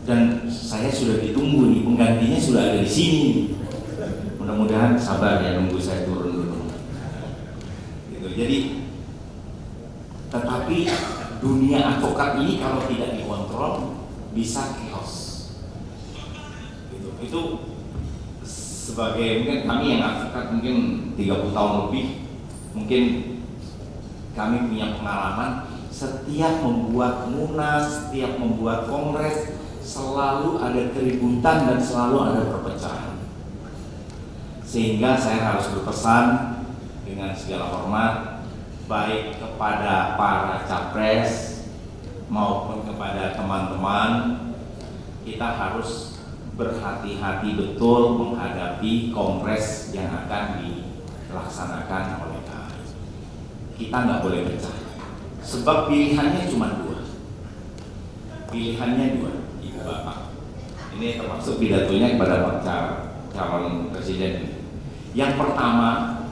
Dan saya sudah ditunggu nih, penggantinya sudah ada di sini. Mudah-mudahan sabar ya, nunggu saya turun dulu. Gitu. Jadi, tetapi dunia advokat ini kalau tidak dikontrol bisa chaos. Gitu. Itu sebagai mungkin kami yang advokat mungkin 30 tahun lebih, mungkin kami punya pengalaman setiap membuat munas, setiap membuat kongres selalu ada keributan dan selalu ada perpecahan. Sehingga saya harus berpesan dengan segala hormat, baik kepada para capres maupun kepada teman-teman, kita harus berhati-hati betul menghadapi kongres yang akan dilaksanakan oleh KAI. Kita nggak boleh pecah, sebab pilihannya cuma 2. Pilihannya 2, Ibu Bapak. Ini termasuk pidatonya kepada Pak calon presiden. Yang pertama,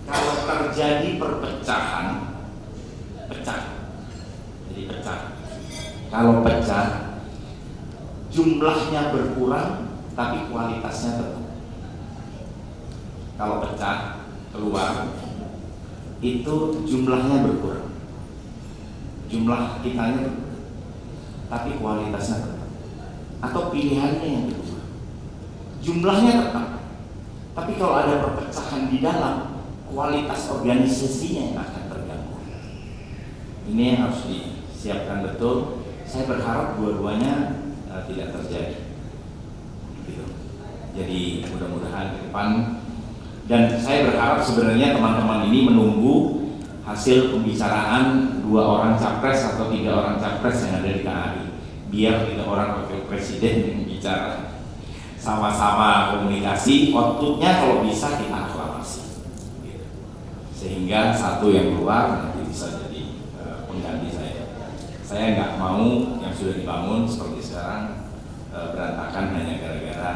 kalau terjadi perpecahan, pecah. Jadi pecah. Kalau pecah, jumlahnya berkurang, tapi kualitasnya tetap. Kalau pecah, keluar, itu jumlahnya berkurang. Jumlah kitanya berkurang, tapi kualitasnya tetap. Atau pilihannya yang kedua, jumlahnya tetap, tapi kalau ada perpecahan di dalam, kualitas organisasinya yang akan terganggu. Ini yang harus disiapkan betul. Saya berharap dua-duanya tidak terjadi. Gitu. Jadi mudah-mudahan ke depan Dan saya berharap sebenarnya teman-teman ini menunggu hasil pembicaraan 2 orang capres atau 3 orang capres yang ada di KAI, biar 3 orang wakil presiden yang bicara, sama-sama komunikasi, outputnya kalau bisa kita aklamasi, sehingga satu yang keluar nanti bisa jadi pengganti saya. Saya nggak mau yang sudah dibangun seperti sekarang berantakan hanya gara-gara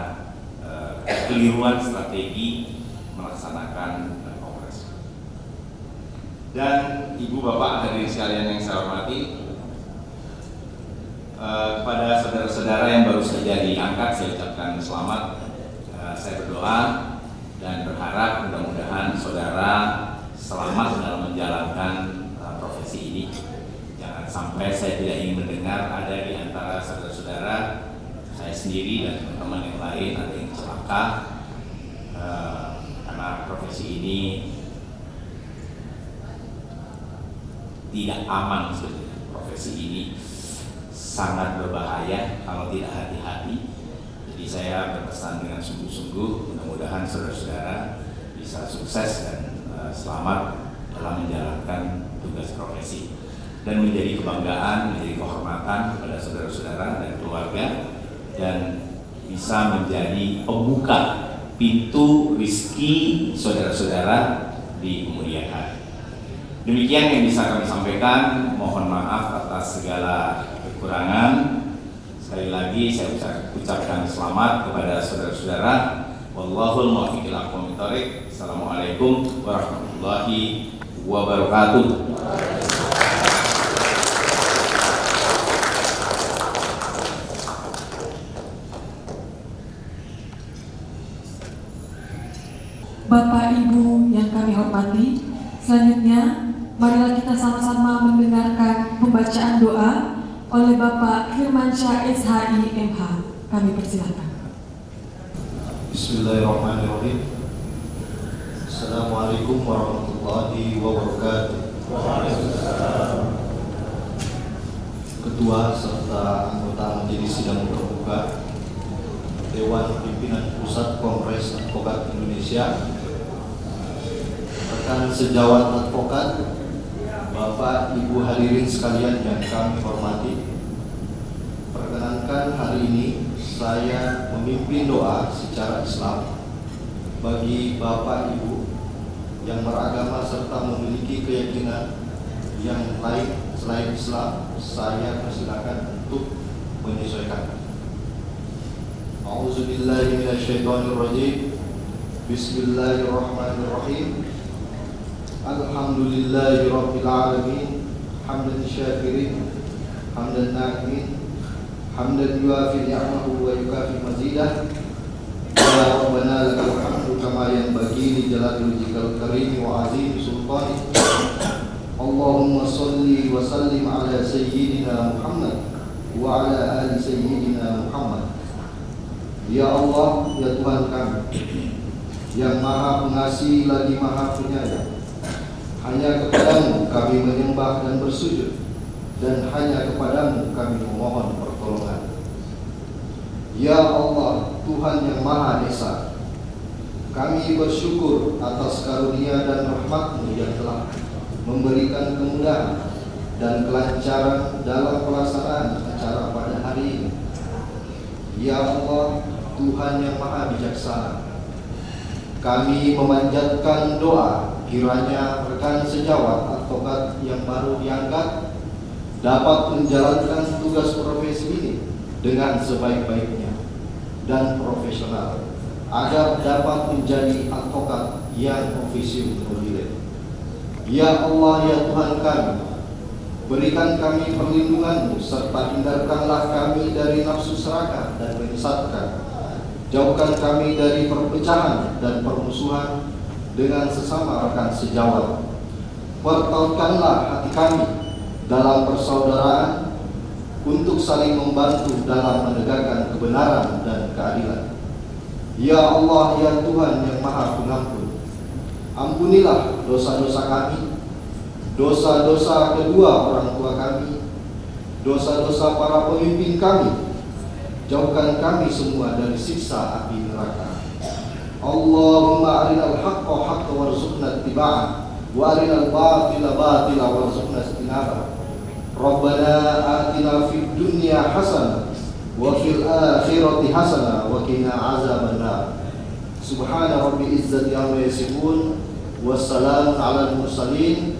kekeliruan strategi melaksanakan kongres. Dan ibu bapak hadirin sekalian yang saya hormati, kepada saudara-saudara yang baru saja diangkat saya ucapkan selamat. Saya berdoa dan berharap mudah-mudahan saudara selamat dalam menjalankan profesi ini. Jangan sampai saya tidak ingin mendengar ada di antara saudara-saudara saya sendiri dan teman-teman yang lain ada yang celaka, karena profesi ini tidak aman sebenarnya. Profesi ini sangat berbahaya kalau tidak hati-hati. Jadi saya berpesan dengan sungguh-sungguh, mudah-mudahan saudara-saudara bisa sukses dan selamat dalam menjalankan tugas profesi dan menjadi kebanggaan, menjadi kehormatan kepada saudara-saudara dan keluarga, dan bisa menjadi pembuka pintu rizki saudara-saudara di kemudian hari. Demikian yang bisa kami sampaikan. Mohon maaf atas segala kekurangan. Sekali lagi saya ucapkan selamat kepada saudara-saudara. Wallahul muwaffiq ila aqwamit thoriq. Assalamualaikum warahmatullahi wabarakatuh. Bapak Ibu yang kami hormati, selanjutnya marilah kita sama-sama mendengarkan pembacaan doa oleh Bapak Firmansyah SHI MH. Kami persilakan. Bismillahirrahmanirrahim. Assalamualaikum warahmatullahi wabarakatuh. Ketua serta anggota majelis sidang terbuka Dewan Pimpinan Pusat Kongres Advokat Indonesia, rekan sejawat advokat, Bapak Ibu hadirin sekalian yang kami hormati, perkenankan hari ini saya memimpin doa secara Islam bagi Bapak Ibu yang beragama serta memiliki keyakinan yang lain selain Islam. Saya persilakan untuk menyesuaikan. A'udzubillahi minasyaitonirrajim. Bismillahirrahmanirrahim. Alhamdulillahi rabbil alamin. Hamdan syakirin, hamdan na'imin, hamdan yuafi ni'amahu wa yukafi mazidah. Ya Rabbana lakal hamdu kama yanbaghi li jalali wajhikal karim wa azim sultanik. Allahumma salli wa sallim ala sayyidina Muhammad wa ala ali sayyidina Muhammad. Ya Allah, ya Tuhan kami yang maha pengasih lagi maha penyayang, hanya kepadamu kami menyembah dan bersujud, dan hanya kepadamu kami memohon pertolongan. Ya Allah, Tuhan yang Maha Esa, kami bersyukur atas karunia dan rahmat-Mu yang telah memberikan kemudahan dan kelancaran dalam pelaksanaan acara pada hari ini. Ya Allah, Tuhan yang Maha Bijaksana, kami memanjatkan doa kiranya rekan sejawat advokat yang baru diangkat dapat menjalankan tugas profesi ini dengan sebaik-baiknya dan profesional, agar dapat menjadi advokat yang ofisium terpilih. Ya Allah, ya Tuhan kami, berikan kami perlindungan-Mu serta hindarkanlah kami dari nafsu serakah dan menyesatkan. Jauhkan kami dari perpecahan dan permusuhan dengan sesama rekan sejawat. Pertautkanlah hati kami dalam persaudaraan untuk saling membantu dalam menegakkan kebenaran dan keadilan. Ya Allah, ya Tuhan yang Maha Pengampun, ampunilah dosa-dosa kami, dosa-dosa kedua orang tua kami, dosa-dosa para pemimpin kami. Jauhkan kami semua dari siksa api neraka. Allahumma arinal haqqa haqqan warzuqna ittiba'ah wa arinal batila batila warzuqna ijtinabah. Rabbana atina fid dunya hasanah wa fil akhirati hasanah wa qina azabannar. Subhana rabbil izzati amma yasifun wassalamun alal mursalin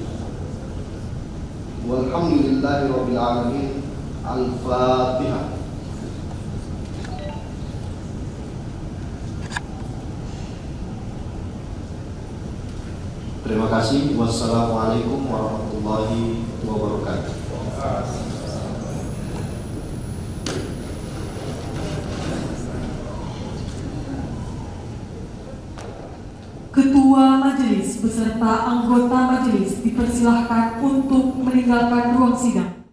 walhamdulillahi rabbil alamin. Al-Fatihah. Terima kasih. Wassalamualaikum warahmatullahi wabarakatuh. Ketua Majelis beserta anggota Majelis dipersilahkan untuk meninggalkan ruang sidang.